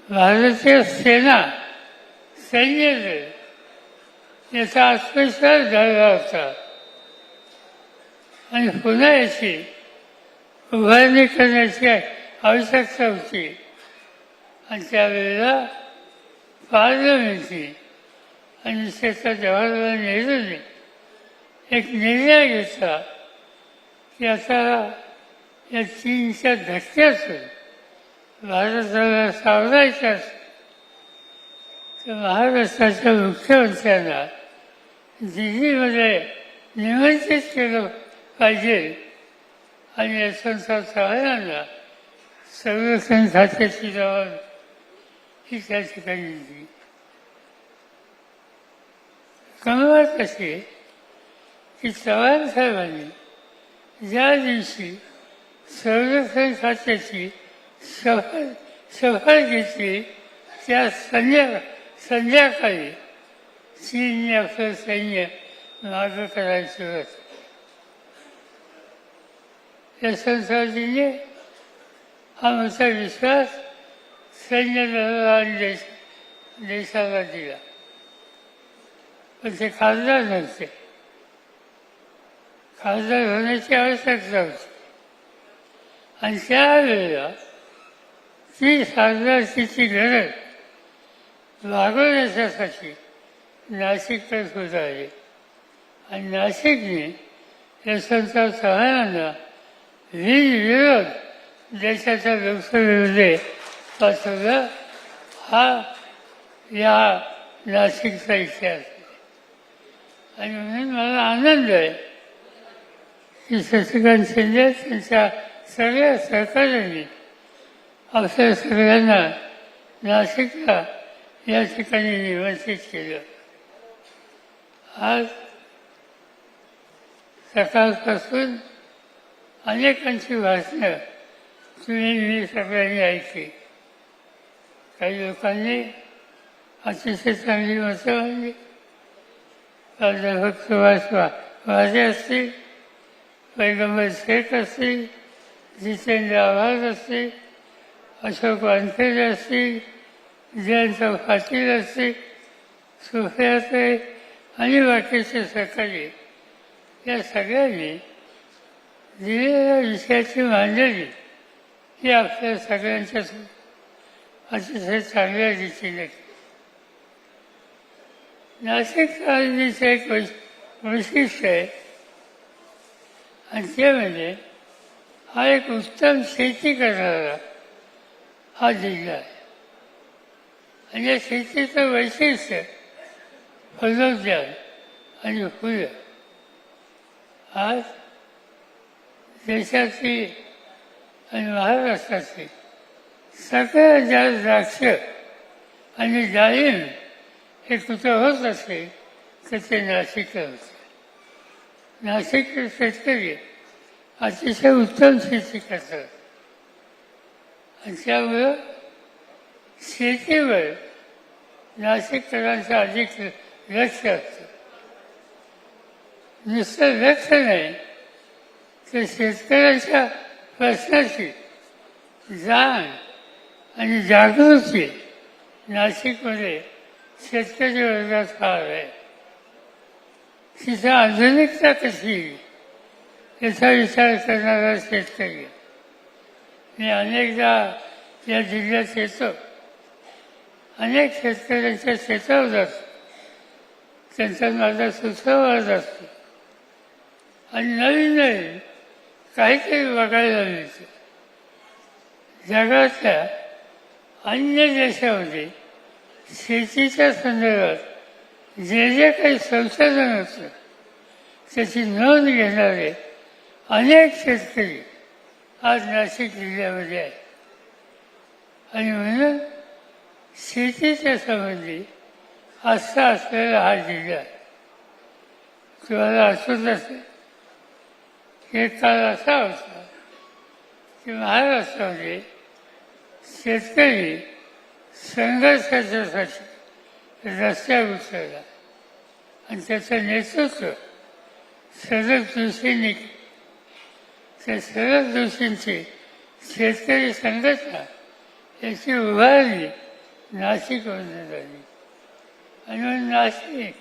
भारतीय सेना सैन्य दल याचा आत्मविश्वास झाला होता आणि पुन्हा याची उभारणी करण्याची आवश्यकता होती. आणि त्यावेळेला पार्लमेंटनी आणि त्याचा जवाहरलाल नेहरूंनी एक निर्णय घेतला की आता या चीनच्या धक्क्यातून भारताला सावरायचं असेल तर महाराष्ट्राच्या मुख्यमंत्र्यांना दिल्लीमध्ये निमंत्रित केलं पाहिजे आणि यशवंतराव चव्हाणांना संरक्षण खात्याची जबाबदारी ही त्या ठिकाणी दिली. गंमत अशी की चव्हाण साहेबांनी ज्या दिवशी संरक्षण खात्याची शपथ घेतली त्या संध्याकाळी चीनने आपलं सैन्य मागं करायला सुरुवात केली. यशवंतरावजींनी हा मोठा विश्वास सैन्य दलाला आणि देशाला दिला. पण ते खासदार नव्हते. खासदार होण्याची आवश्यकता होती आणि त्यावेळेला ती खासदारकीची गरज भागवण्यासाठी नाशिककडे सुद्धा आली आणि नाशिकने यशवंतराव चव्हाणांना विरोध देशाच्या लोकसभेमध्ये पाठवला. हा या नाशिकचा इतिहास आणि म्हणून मला आनंद आहे की शशिकांत शिंदे त्यांच्या सगळ्या सहकार्याने आपल्या सगळ्यांना नाशिकला या ठिकाणी निमंत्रित केलं. आज सकाळपासून अनेकांची भाषणं मी सगळ्यांनी ऐकली. काही लोकांनी अतिशय चांगली मतं मांडली. प्राध्यापक सुभाष वाजे असतील, पैगंबर शेख असतील, जितेंद्र आव्हाड असतील, अशोक वानखेडे असतील, जयंत पाटील असतील, सुप्रियाताई आणि बाकीचे सहकारी या सगळ्यांनी दिलेल्या विषयाची मांडणी ही आपल्या सगळ्यांच्या अतिशय चांगल्या रीतीने केली. नाशिक राजनीतीचं एक वैशिष्ट्य आहे आणि ते म्हणजे हा एक उत्तम शेती करणारा हा जिल्हा आहे आणि या शेतीचं वैशिष्ट्य फलोद्यान आणि फुलं. आज देशाची आणि महाराष्ट्राची सगळ्यात जास्त द्राक्ष आणि डाळिंब हे कुठं होत असेल तर ते नाशिकला होते. नाशिकचे शेतकरी अतिशय उत्तम शेती करतात आणि त्यामुळं शेतीवर नाशिककरांचं अधिक लक्ष असतं. नुसतं लक्ष नाही तर शेतकऱ्यांच्या प्रश्नाची जाण आणि जागृती नाशिकमध्ये शेतकरी वर्गात फार आहे. तिथं आधुनिकता कशी येईल याचा विचार करणारा शेतकरी. मी अनेकदा या जिल्ह्यात येतो, अनेक शेतकऱ्यांच्या शेतावर जातो, त्यांचा माझा सुसंवाद असतो आणि नवीन नवीन काहीतरी बघायला मिळतं. जगातल्या अन्य देशामध्ये शेतीच्या संदर्भात जे जे काही संशोधन होतं त्याची नोंद घेणारे अनेक शेतकरी आज नाशिक जिल्ह्यामध्ये आहेत. आणि म्हणून शेतीच्या संबंधी आस्था असलेला हा जिल्हा तुम्हाला आठवत असेल की काळ असा होता की महाराष्ट्रामध्ये शेतकरी संघर्षाच्यासाठी रस्त्यावर उतरला आणि त्याचं नेतृत्व शरद जोशींनी केलं. त्या शरद जोशींची शेतकरी संघटना याची उभारणी नाशिकमध्ये झाली. आणि म्हणून नाशिक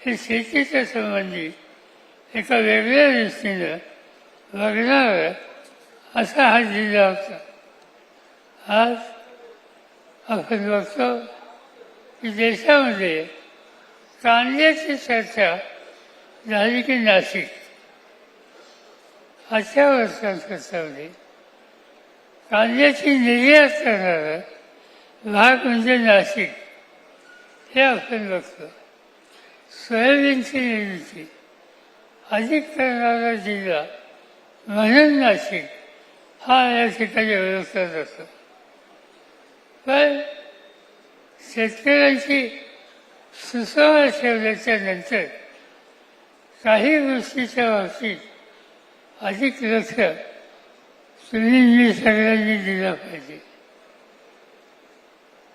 हे शेतीच्या संबंधी एका वेगळ्या दृष्टीनं बघणारा असा हा जिल्हा होता. आज आपण बघतो की देशामध्ये कांद्याची चर्चा झाली की नाशिक. आजच्या वर्षांमध्ये कांद्याची निर्यात करणारा भाग म्हणजे नाशिक हे आपण बघतो. सोयाबीनची निर्मिती अधिक करणारा जिल्हा म्हणून नाशिक हा या ठिकाणी ओळखला जातो. पण शेतकऱ्यांची सुसंवाद ठेवल्याच्या नंतर काही गोष्टीच्या बाबतीत अधिक लक्ष तुम्ही मी सगळ्यांनी दिलं पाहिजे.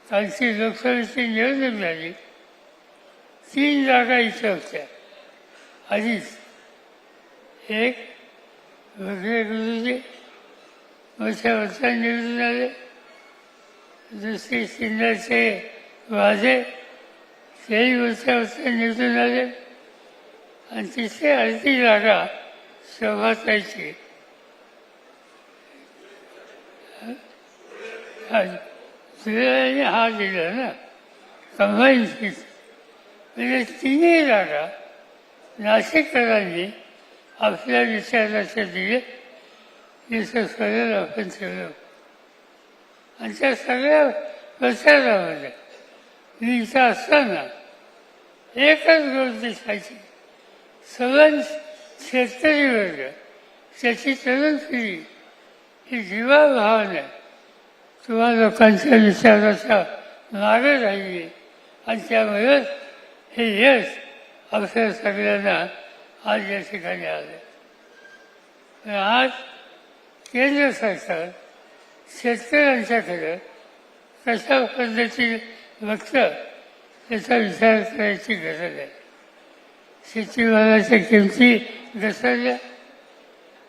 कालची लोकसभेची निवडणूक झाली, 3 जागा इथं होत्या आधीच. एक वगैरे गुरुजी मोठ्या वर्षात निवडून आले, दुसरी सिन्नरचे वाझे तेही मोठ्या वर्षात निवडून आले आणि तिसरी अर्धी जागा शोभाताईची. सुरेने हा दिला ना कंबाईन सीट, म्हणजे 3ही जागा नाशिककरांनी आपल्या विचाराच्या दिले. जसं सगळं आपण ठेवलं आणि त्या सगळ्या प्रचारामध्ये मी इथं असताना एकच गोष्ट दिसायची, सगळं शेतकरी वर्ग त्याची तरुण पिढी ही जीवाभावाने तुम्हा लोकांच्या विचाराच्या मागे राहिली आणि त्यामुळे हे यश आपल्या सगळ्यांना आज या ठिकाणी आले. आज केंद्र सरकार शेतकऱ्यांच्याकडे कशा पद्धतीने बघतं याचा विचार करायची गरज आहे. शेतीमालाच्या किमती घसरल्या,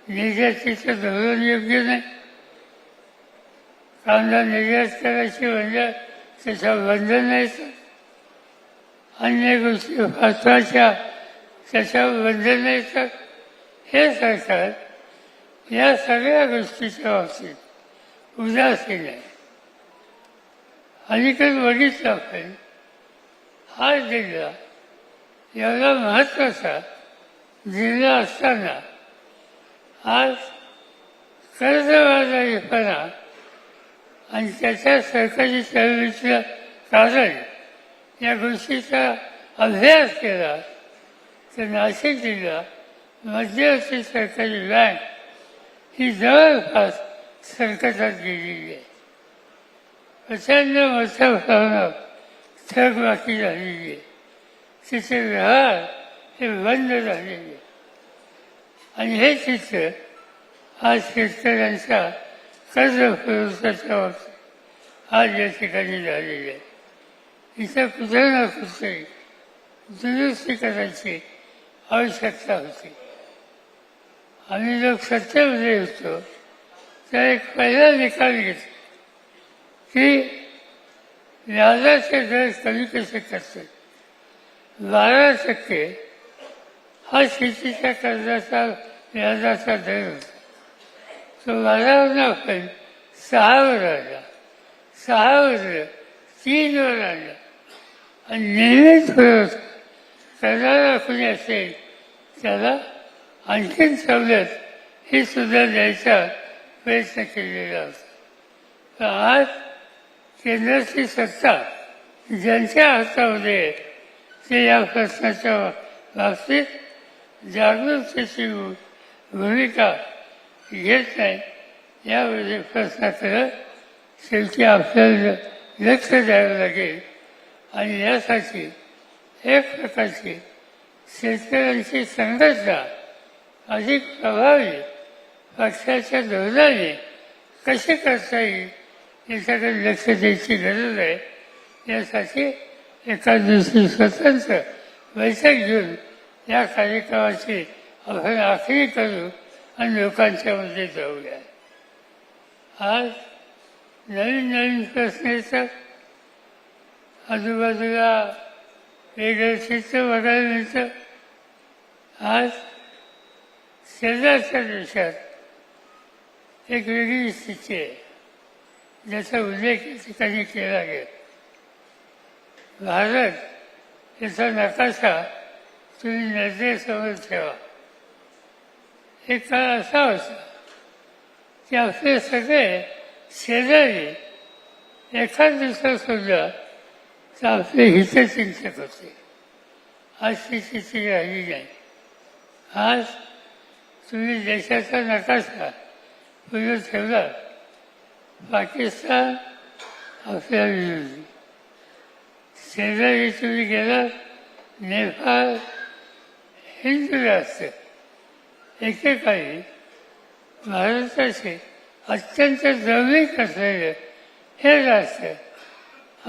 निर्यातीचं धोरण योग्य नाही. कांदा निर्यात करायची म्हणजे त्याच्यावर बंधन यायचं, अन्य गोष्टी महत्त्वाच्या त्याच्यावर बंधन यायचं. हे सरकार या सगळ्या गोष्टीच्या बाबतीत उदासीन आहे. अलीकडे बघितलं आपण हा जिल्हा एवढा महत्त्वाचा जिल्हा असताना आज कर्जबाजारीपणा आणि त्याच्या सरकारी चळवळीचं कारण या गोष्टीचा अभ्यास केला तर नाशिक जिल्हा मध्यवर्ती सरकारी बँक ही जवळपास संकटात गेलेली आहे. प्रचंड मोठ्या प्रमाणात थकबाकी झालेली आहे. तिचे व्यवहार हे बंद झालेले आहे आणि हे चित्र आज शेतकऱ्यांच्या कर्ज पुरवठ्याच्या बाबतीत आज या ठिकाणी झालेले आहे. इथं कुठे ना कुठेतरी दुरुस्ती करायची आवश्यकता होती. आम्ही लोक सत्तेमध्ये होतो तर एक पहिला निकाल घेतला की व्याजाचे दर कमी कसे करतात. 12% हा शेतीच्या कर्जाचा व्याजाचा दर होता. तो 12वरून आपण 6वर आला, 6वर 3वर आला आणि नेहमीच होत कर्जाला कोणी असेल त्याला आणखीन सवलत ही सुद्धा द्यायचा प्रयत्न केलेला होता. तर आज केंद्राची सत्ता ज्यांच्या हातामध्ये आहे ते या प्रश्नाच्या बाबतीत जागरूकतेची भूमिका घेत नाही. यावेळी प्रश्नाकडे शेवटी आपल्याला लक्ष द्यावं लागेल आणि यासाठी एक प्रकारची शेतकऱ्यांची संघटना अधिक प्रभावी पक्षाच्या धोरणाने कशी करता येईल याच्याकडे लक्ष द्यायची गरज आहे. यासाठी एका दिवशी स्वतंत्र बैठक घेऊन या कार्यक्रमाची आपण आखणी करू आणि लोकांच्या मध्ये जाऊया. आज नवीन नवीन प्रश्न येतात, आजूबाजूला वेगळं चित्र बघायला मिळतं. आज शेजारच्या देशात एक वेगळी स्थिती आहे ज्याचा उल्लेख या ठिकाणी केला गेला. भारत याचा नकाशा तुम्ही नजरेसमोर ठेवा. एक काळ असा होता की आपले सगळे शेजारी एखाद दिवसात सुद्धा तर आपले हितचिंतक होते. आज ती स्थिती राहिली नाही. आज तुम्ही देशाचा नकाशा पुढे ठेवला, पाकिस्तान आपल्या विरोधी, शेजारी तुम्ही गेला नेपाळ, हिंदू राष्ट्र, एकेकाळी भारताचे अत्यंत जवळीक असलेले हे राष्ट्र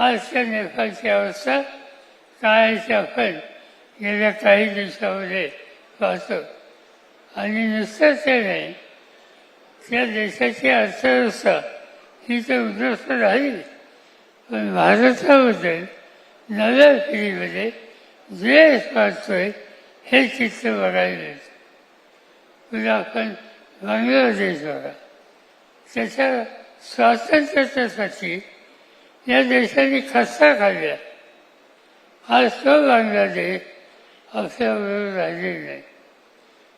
आजच्या नेपाळची अवस्था काय आहे आपण गेल्या काही दिवसामध्ये पाहतो. आणि नुसतं ते नाही, त्या देशाची अर्थव्यवस्था ही तर उद्ध्वस्त राहिली, पण भारताबद्दल नव्या पिढीमध्ये द्वेष वाढतोय हे चित्र बघायला मिळतं. पुन्हा आपण बांगलादेश बघा, त्याच्या स्वातंत्र्यासाठी या देशाने खस्ता खाल्ल्या. आज तो बांगलादेश आपल्याबरोबर राहिलेला नाही.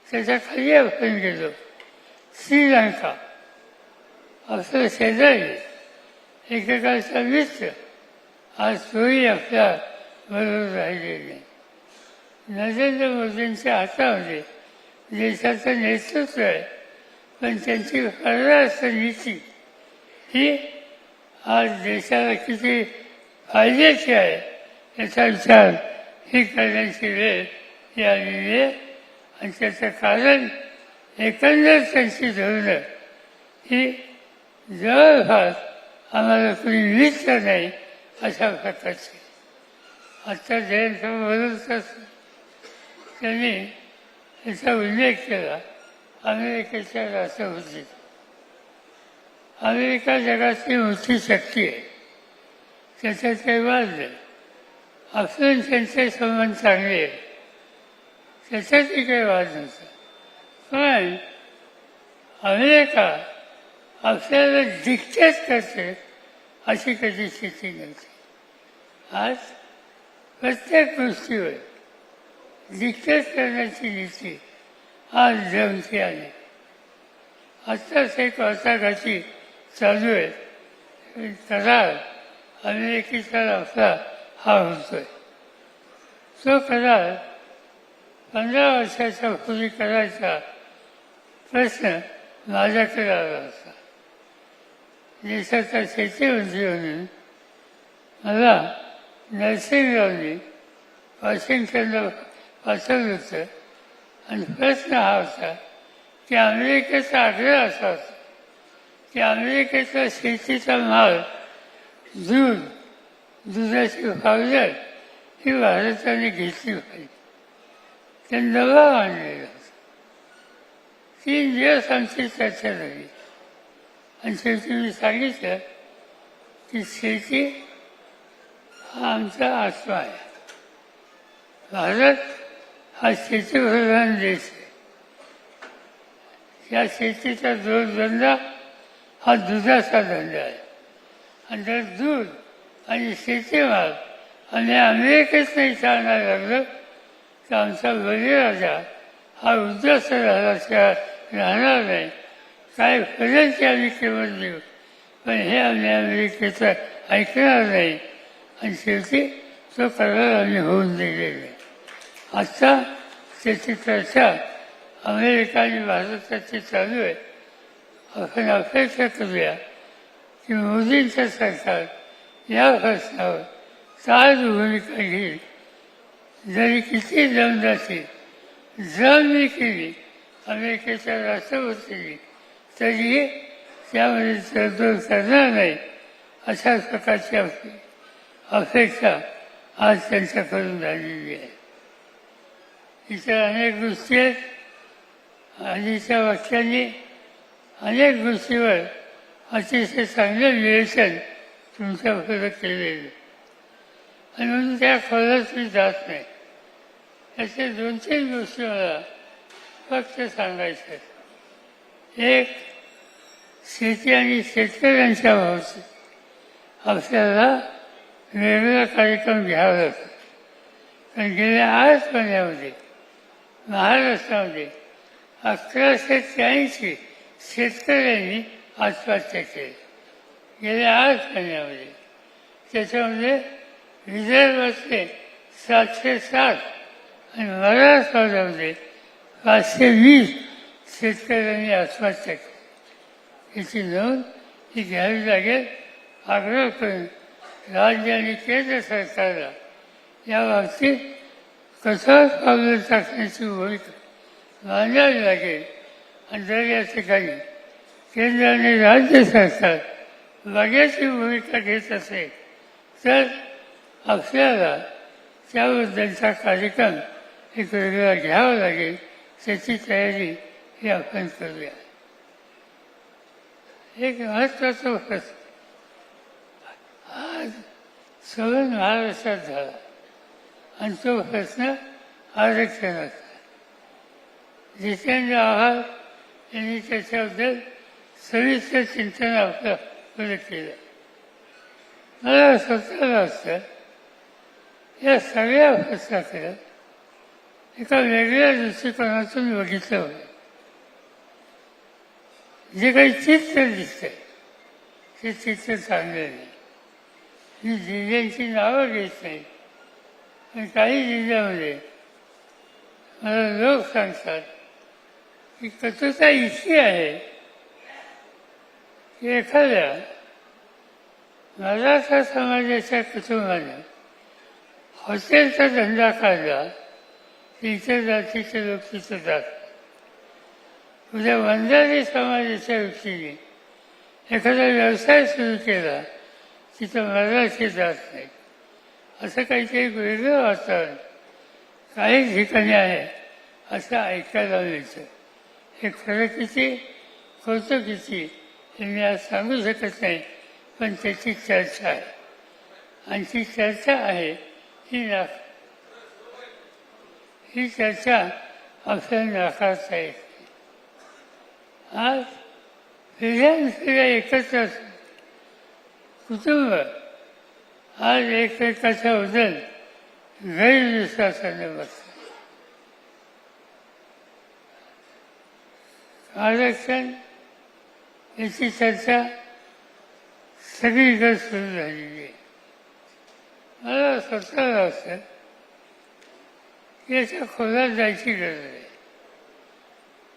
त्याच्या खाली आपण गेलो, श्रीलंका आपलं शेजारी, एकेकाचा मित्र, आज तोही आपल्या बरोबर राहिलेला नाही. नरेंद्र मोदींच्या हातामध्ये देशाचं नेतृत्व आहे, पण त्यांची परराष्ट्र नीती ही आज देशाला किती फायद्याची आहे याचा विचार ही करण्याची वेळ ही आलेली आहे. आणि त्याचं कारण एकंदर त्यांची धोरणं ही जवळपास आम्हाला कोणी निमित्त नाही अशा प्रकारची. आत्ता जयंत बोलतच त्यांनी याचा उल्लेख केला अमेरिकेच्या राष्ट्रपती. अमेरिका जगातली मोठी शक्ती आहे, त्याच्यात काही वाद नाही. आपण त्यांचे संबंध चांगले आहेत, त्याच्यातही काही वाद नसतो. पण अमेरिका आपल्याला डिक्टेट करते अशी कधी स्थिती नव्हती. आज प्रत्येक गोष्टीवर डिक्टेट करण्याची नीती आज जमती आली. आत्ताच एक वाटाघाटी चालू आहे, करार अमेरिकेचा आपला हा होतोय. तो करार 15 वर्षाच्या पूर्वी करायचा प्रश्न माझ्याकडे आला होता. देशाचा शेतीमंत्री म्हणून मला नरसिंहरावनी वॉशिंग्टनला पाठवलं होतं आणि प्रश्न हा होता की अमेरिकेचा आग्रह असा होता की अमेरिकेचा शेतीचा माल, दूध, दुधाची पावडर ही भारताने घेतली पाहिजे. ते दबाव आणलेला होता. 3 दिवस आमची चर्चा झाली आणि शेवटी मी सांगितलं की शेती हा आमचा आत्मा आहे. भारत हा शेतीप्रधान देश आहे. या शेतीचा जोडधंदा हा दुधाचा धंदा आहे आणि जर दूध आणि शेतीमाल आणि अमेरिकेत नाही चालणार लागलं तर आमचा बळीराजा हा उद्ध्वस्त झाल्याशिवाय राहणार नाही. काय फरक आम्ही किंमत देऊ पण हे आम्ही अमेरिकेचं ऐकणार नाही आणि शेवटी तो करार आम्ही होऊन दिलेला नाही. आत्ता त्याची चर्चा अमेरिका आणि भारताची चालू आहे. आपण अपेक्षा करूया की मोदींचं सरकार या प्रश्नावर काय भूमिका घेईल. जरी किती दमदाची जळणी केली अमेरिकेच्या राष्ट्रपतींनी तरीही त्यामध्ये तडजोड करणार नाही अशा प्रकारची अपेक्षा आज त्यांच्याकडून झालेली आहे. इतर अनेक गोष्टी आहेत. आधीच्या वाक्यांनी अनेक गोष्टीवर अतिशय चांगलं निवेदन तुमच्याबरोबर केलेलं आणि म्हणून त्या खोलात मी जात नाही. याचे 2-3 गोष्टी मला फक्त सांगायच्या आहेत. एक, शेती आणि शेतकऱ्यांच्या बाबतीत आपल्याला वेगवेगळा कार्यक्रम घ्यावा लागतो. कारण गेल्या 8 महिन्यामध्ये महाराष्ट्रामध्ये 1183 शेतकऱ्यांनी आत्महत्या केली गेल्या 8 महिन्यामध्ये. त्याच्यामध्ये विदर्भातले 707 आणि मराठवाड्यामध्ये 520 शेतकऱ्यांनी आत्महत्या केली. याची नोंद ही घ्यावी लागेल. आग्रह करून राज्य आणि केंद्र सरकारला या बाबतीत कठोर पावलं टाकण्याची भूमिका मांडावी लागेल. आणि जर या ठिकाणी केंद्र आणि राज्य सरकार बघ्याची भूमिका घेत असेल तर आपल्याला त्याबद्दलचा कार्यक्रम एक वेगळा घ्यावा लागेल. त्याची तयारी ही आपण करूया. एक महत्त्वाचा प्रश्न आज सगळं महाराष्ट्रात झाला आणि तो प्रश्न आरक्षणाचा. जितेंद्र आव्हाड यांनी त्याच्याबद्दल सविस्तर चिंतन आपलं पुढे केलं. मला स्वतःला वाटतं या सगळ्या प्रश्नाकडे एका वेगळ्या दृष्टिकोनातून बघितलं होतं. जे काही चित्र दिसतंय ते चित्र चांगलं नाही. मी जिल्ह्यांची नावं घेत नाही पण काही जिल्ह्यामध्ये मला लोक सांगतात की कटुता इतकी आहे की एखाद्या मराठा समाजाच्या कुटुंबाने हॉटेलचा धंदा काढला की इतर जातीचे लोक तिथं जातात. उद्या वंजारी समाजाच्या व्यक्तीने एखादा व्यवसाय सुरू केला तिथं मराठी जात नाही. असं काहीतरी वेगळं वातावरण काही ठिकाणी आहे असं ऐकायला मिळतं. हे खरं किती खोटं किती हे मी आज सांगू शकत नाही पण त्याची चर्चा आहे आणि ती चर्चा आहे ही चर्चा आपल्याला नाकारता येत नाही. आज पिढ्यानपिढ्या एकत्र असून कुटुंब आज एकमेकाच्या बद्दल गैरविश्वासाने बघतात. आरक्षण याची चर्चा सगळीकडे सुरू झालेली आहे. मला स्वतःला वाटतं की याच्या खोलात जायची गरज आहे.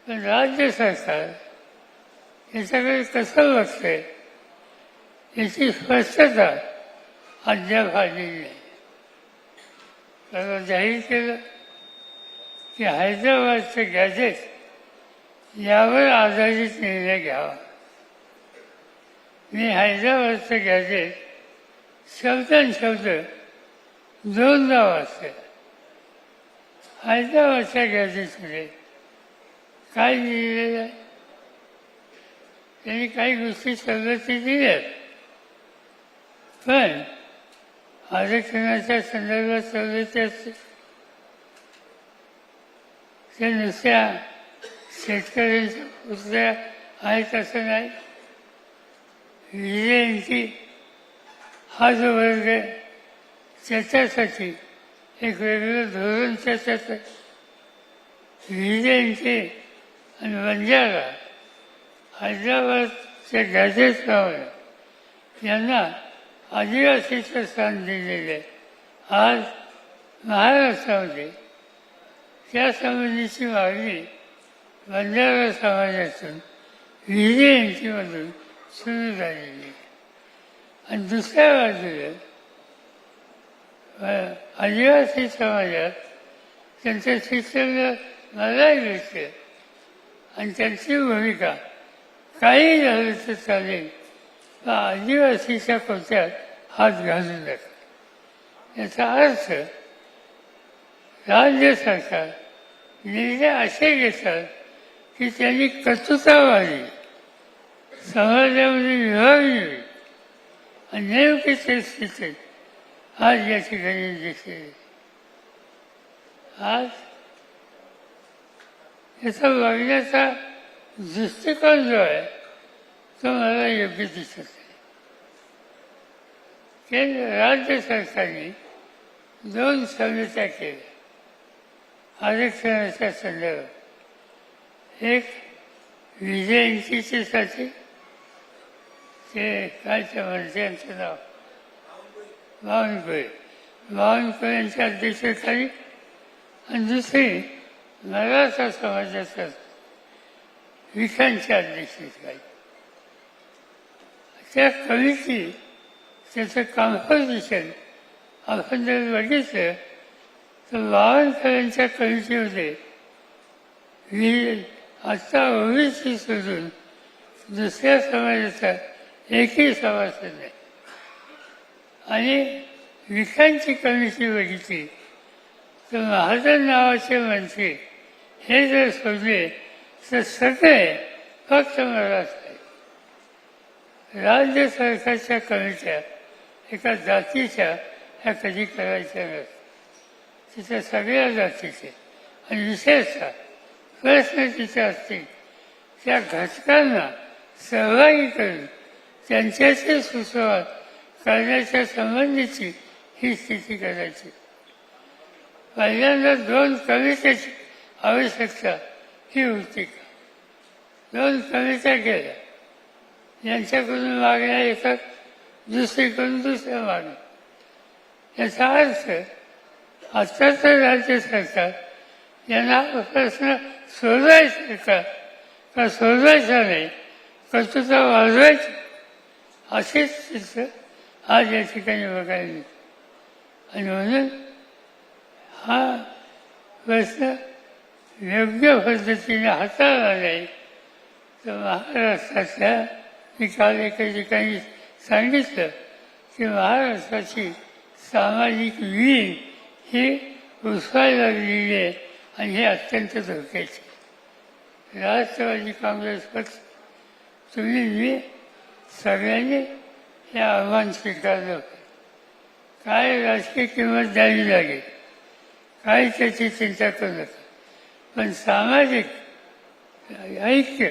पण राज्य सरकार याच्याकडे कसं बघतंय याची स्पष्टता अद्याप आलेली नाही. त्याला जाहीर केलं की हैदराबादचं गॅजेट यावर आधारित निर्णय घ्यावा. मी हैदराबादचं गॅजेट शब्द 2दा वाचलं. हैदराबादच्या गॅजेटमध्ये काय लिहिलेलं आहे? त्यांनी काही गोष्टी सवलती दिल्यात, पण आरक्षणाच्या संदर्भात सवलती असते त्या नुसत्या शेतकऱ्यांच्या पुतळ्या आहेत असं नाही. विजयांची हा जो वर्ग आहे त्याच्यासाठी एक वेगळं धोरण त्याच्यात आहे. विजयांचे आणि बंजारा हैदराबादच्या गॅजेटप्रमाणे यांना आदिवासीचं स्थान दिलेलं आहे. आज महाराष्ट्रामध्ये त्या संबंधीची मागणी बंजारा समाजातून विजयांचीमधून सुरू झालेली आहे. आणि दुसऱ्या बाजूला आदिवासी समाजात त्यांचं शिक्षण मलाही भेटतं आणि त्यांची भूमिका काही झालं तर चालेल, पण आदिवासीच्या कोट्यात हात घालू नका. याचा अर्थ राज्य सरकार निर्णय असे घेतात की त्यांनी कर्तृत्ववादी समाजामध्ये विभागणी होईल आणि नेमकी तेच स्थिती आज या ठिकाणी दिसते. आज याचा बघण्याचा दृष्टिकोन जो आहे तो मला योग्य दिसत नाही. केंद्र राज्य सरकारने 2 समित्या केल्या आरक्षणाच्या संदर्भात. एक विजयंतीसाठी, ते काय त्या मंत्र्यांचं नाव बावनकुळे यांच्या अध्यक्षतेखाली, आणि दुसरी मराठा समाजाच्या विखांच्या अध्यक्षतेखाली. त्या कमिटी त्याचं कॉम्पोजिशन आपण जर बघितलं तर बावनकुळ्यांच्या कमिटीमध्ये आता ओबीसी सोडून दुसऱ्या समाजाचा एकही सभासद नाही. आणि विखांची कमिटी बघितली तर महाजन नावाचे मंत्री हे जर सोडले तर सगळे फक्त मराठा आहे. राज्य सरकारच्या कमिट्या एका जातीच्या ह्या कधी करायच्या नसतात. तिथं सगळ्या जातीचे आणि विशेषतः प्रश्न तिथे असतील त्या घटकांना सहभागी करून त्यांच्याशी सुसंवाद करण्याच्या संबंधीची ही स्थिती करायची. पहिल्यांदा 2 कमिट्याची आवश्यकता ही होती का? 2 कमिट्या केल्या, यांच्याकडून मागण्या येतात, दुसरीकडून दुसऱ्या मागण्या. याचा अर्थ आत्ताचं राज्य सरकार यांना प्रश्न सोडवायचा का सोडवायचा नाही, कर्तृत्व वाजवायचं, अशीच चित्र आज या ठिकाणी बघायला मिळते. आणि म्हणून हा प्रश्न योग्य पद्धतीने हाताळला नाही तर महाराष्ट्रातल्या, मी काल एका ठिकाणी सांगितलं की महाराष्ट्राची सामाजिक वीण ही उसवायला लागलेली आहे आणि हे अत्यंत धोक्याचे. राष्ट्रवादी काँग्रेस पक्ष, तुम्ही मी सगळ्यांनी हे आव्हान स्वीकारलं. काय राजकीय किंमत द्यावी लागेल, काय त्याची चिंता करू नका, पण सामाजिक ऐक्य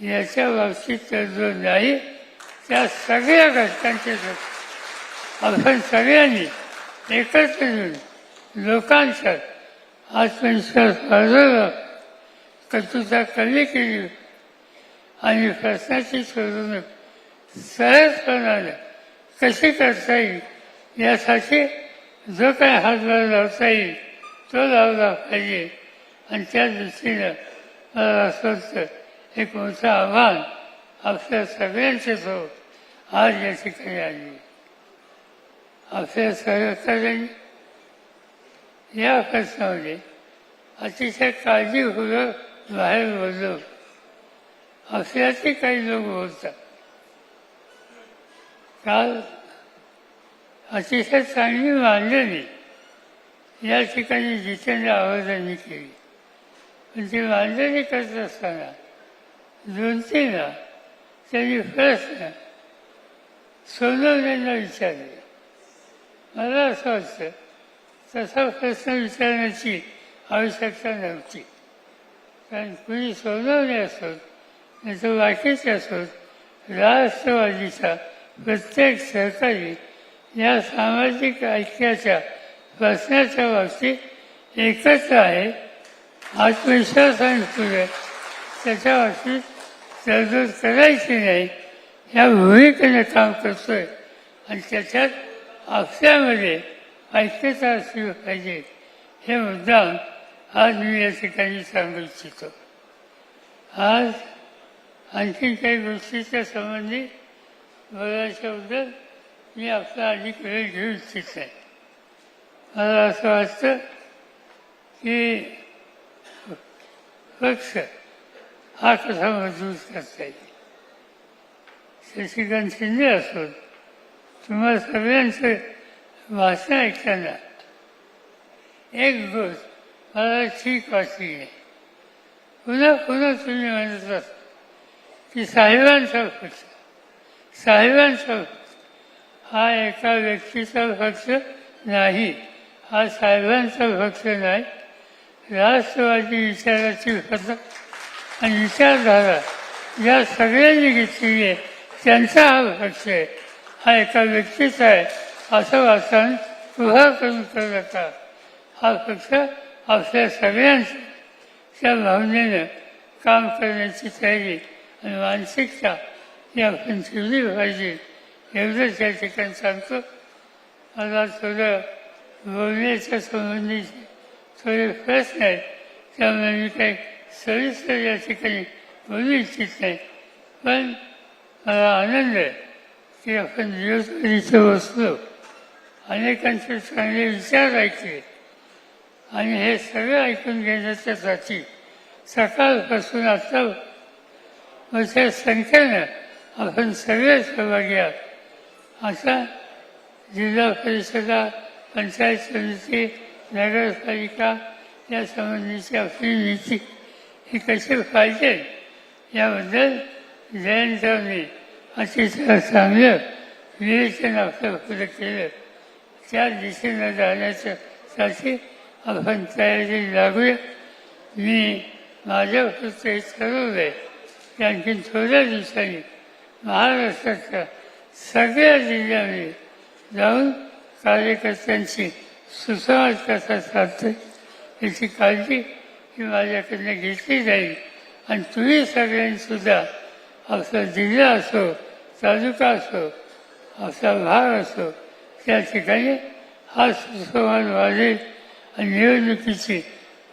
याच्या बाबतीत जो नाही त्या सगळ्या घटकांचे आपण सगळ्यांनी एकत्र येऊन लोकांचा आत्मविश्वास वाढवला, कर्तृत्व कमी केली आणि प्रश्नाची सोडवणूक सहजपणाने कशी करता येईल यासाठी जो काही हातभार लावता येईल तो लावला पाहिजे. आणि त्या दृष्टीनं मला असं वाटतं एक मोठं आव्हान आपल्या सगळ्यांच्यासोबत आज या ठिकाणी आली. आपल्या सहकार्यांनी या प्रश्नामध्ये अतिशय काळजीपूर्वक बाहेर बोललो. आपल्याचे काही लोक बोलतात. काल अतिशय चांगली मांडणी या ठिकाणी जितेंद्र आव्हाडांनी केली. पण ती मांडणी करत असताना 2-3 वेळा त्यांनी प्रश्न सोनवणेंना विचारले. मला असं वाटतं तसा प्रश्न विचारण्याची आवश्यकता नव्हती. कारण कुणी सोनवणे असोत नाही तर बाकीचे असोत, राष्ट्रवादीचा प्रत्येक सहकारी या सामाजिक ऐक्याच्या प्रश्नाच्या बाबतीत एकत्र आहे. आत्मविश्वासाने पुढे त्याच्या बाबतीत तडजोड करायची नाही या भूमिकेने काम करतोय. आणि त्याच्यात आपल्यामध्ये ऐक्यता असली पाहिजे हे मुद्दाम आज मी या ठिकाणी सांगू इच्छितो. आज आणखी काही गोष्टीच्या संबंधी बोलायच्याबद्दल मी आपला अधिक वेळ घेऊ इच्छित नाही. मला असं वाटतं की पक्ष हा कसा मजबूत करता येईल. शशिकांत शिंदे असोत, तुम्हाला सगळ्यांचं भाषण ऐकताना एक गोष्ट मला ठीक वाटली नाही. पुन्हा पुन्हा तुम्ही म्हणत असता की साहेबांचा पक्ष हा एका व्यक्तीचा पक्ष नाही, हा साहेबांचा पक्ष नाही. राष्ट्रवादी विचाराची पद्धत आणि विचारधारा या सगळ्यांनी घेतलेली आहे त्यांचा हा पक्ष आहे, हा एका व्यक्तीचा आहे असं वाचन उभा करून करत नका. हा पक्ष आपल्या सगळ्यांचं त्या भावनेनं काम करण्याची तयारी आणि मानसिकता ही आपण ठेवली पाहिजे एवढंच या ठिकाणी सांगतो. मला थोडं बोलण्याच्या संबंधीचे थोडे प्रश्न आहेत, त्यामुळे मी काही सविस्तर या ठिकाणी बोलू इच्छित नाही. पण मला आनंद आहे की आपण दिवसभर बसलो, अनेकांचे चांगले विचार ऐकले आणि हे सगळं ऐकून घेण्याच्यासाठी सकाळपासून आता मोठ्या संख्येनं आपण सगळे सहभागी आहात. आता जिल्हा परिषदा, पंचायत समिती, नगरपालिका या संबंधीची आपली नीती ही कशी पाहिजे याबद्दल जयंतरावनी अतिशय चांगलं विवेचन आपलं पुढे केलं. त्या दिशेनं जाण्याच्यासाठी आपण तयारी लागूया. मी माझ्यापुरतं हे ठरवलं आहे की आणखी थोड्या दिवसांनी महाराष्ट्राच्या सगळ्या जिल्ह्यामध्ये जाऊन कार्यकर्त्यांची सुसंवाद कसा साधते याची काळजी ही माझ्याकडनं घेतली जाईल. आणि तुम्ही सगळ्यांनीसुद्धा आपला जिल्हा असो, तालुका असो, आपला भाग असो, त्या ठिकाणी हा सुसंवाद वाढेल आणि निवडणुकीची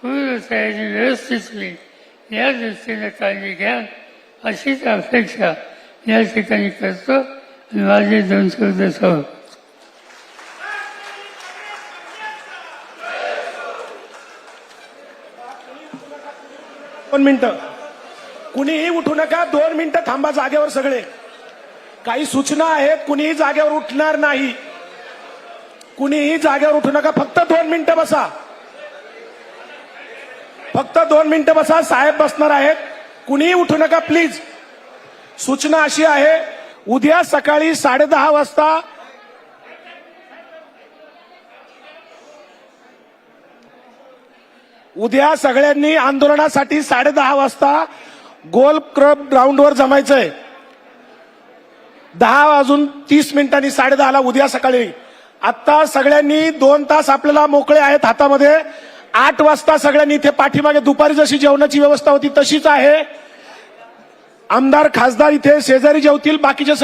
पूर्व तयारी व्यवस्थित होईल या दृष्टीने काळजी घ्या अशीच अपेक्षा या ठिकाणी करतो. आणि माझे 2 शब्द सांगतो. दोन मिनिटं कुणीही उठू नका. 2 मिनिटं थांबा जागेवर सगळे. काही सूचना आहेत, कुणीही जागेवर उठणार नाही. कुणीही जागेवर उठू नका. फक्त 2 मिनिटं बसा. फक्त 2 मिनिटं बसा. साहेब बसणार आहेत. कुणीही उठू नका प्लीज. सूचना अशी आहे, उद्या सकाळी 10:30 वाजता उद्या सगळ्यांनी आंदोलनासाठी 10:30 वाजता गोल क्लब ग्राउंडवर जमायचंय. 10:30 मिनिटांनी 10:30ला उद्या सकाळी. आता सगळ्यांनी 2 तास आपल्याला मोकळे आहेत हातामध्ये. 8 वाजता सगळ्यांनी इथे पाठीमागे दुपारी जशी जेवणाची व्यवस्था होती तशीच आहे. आमदार खासदार इथे शेजारी जेवतील, बाकीचे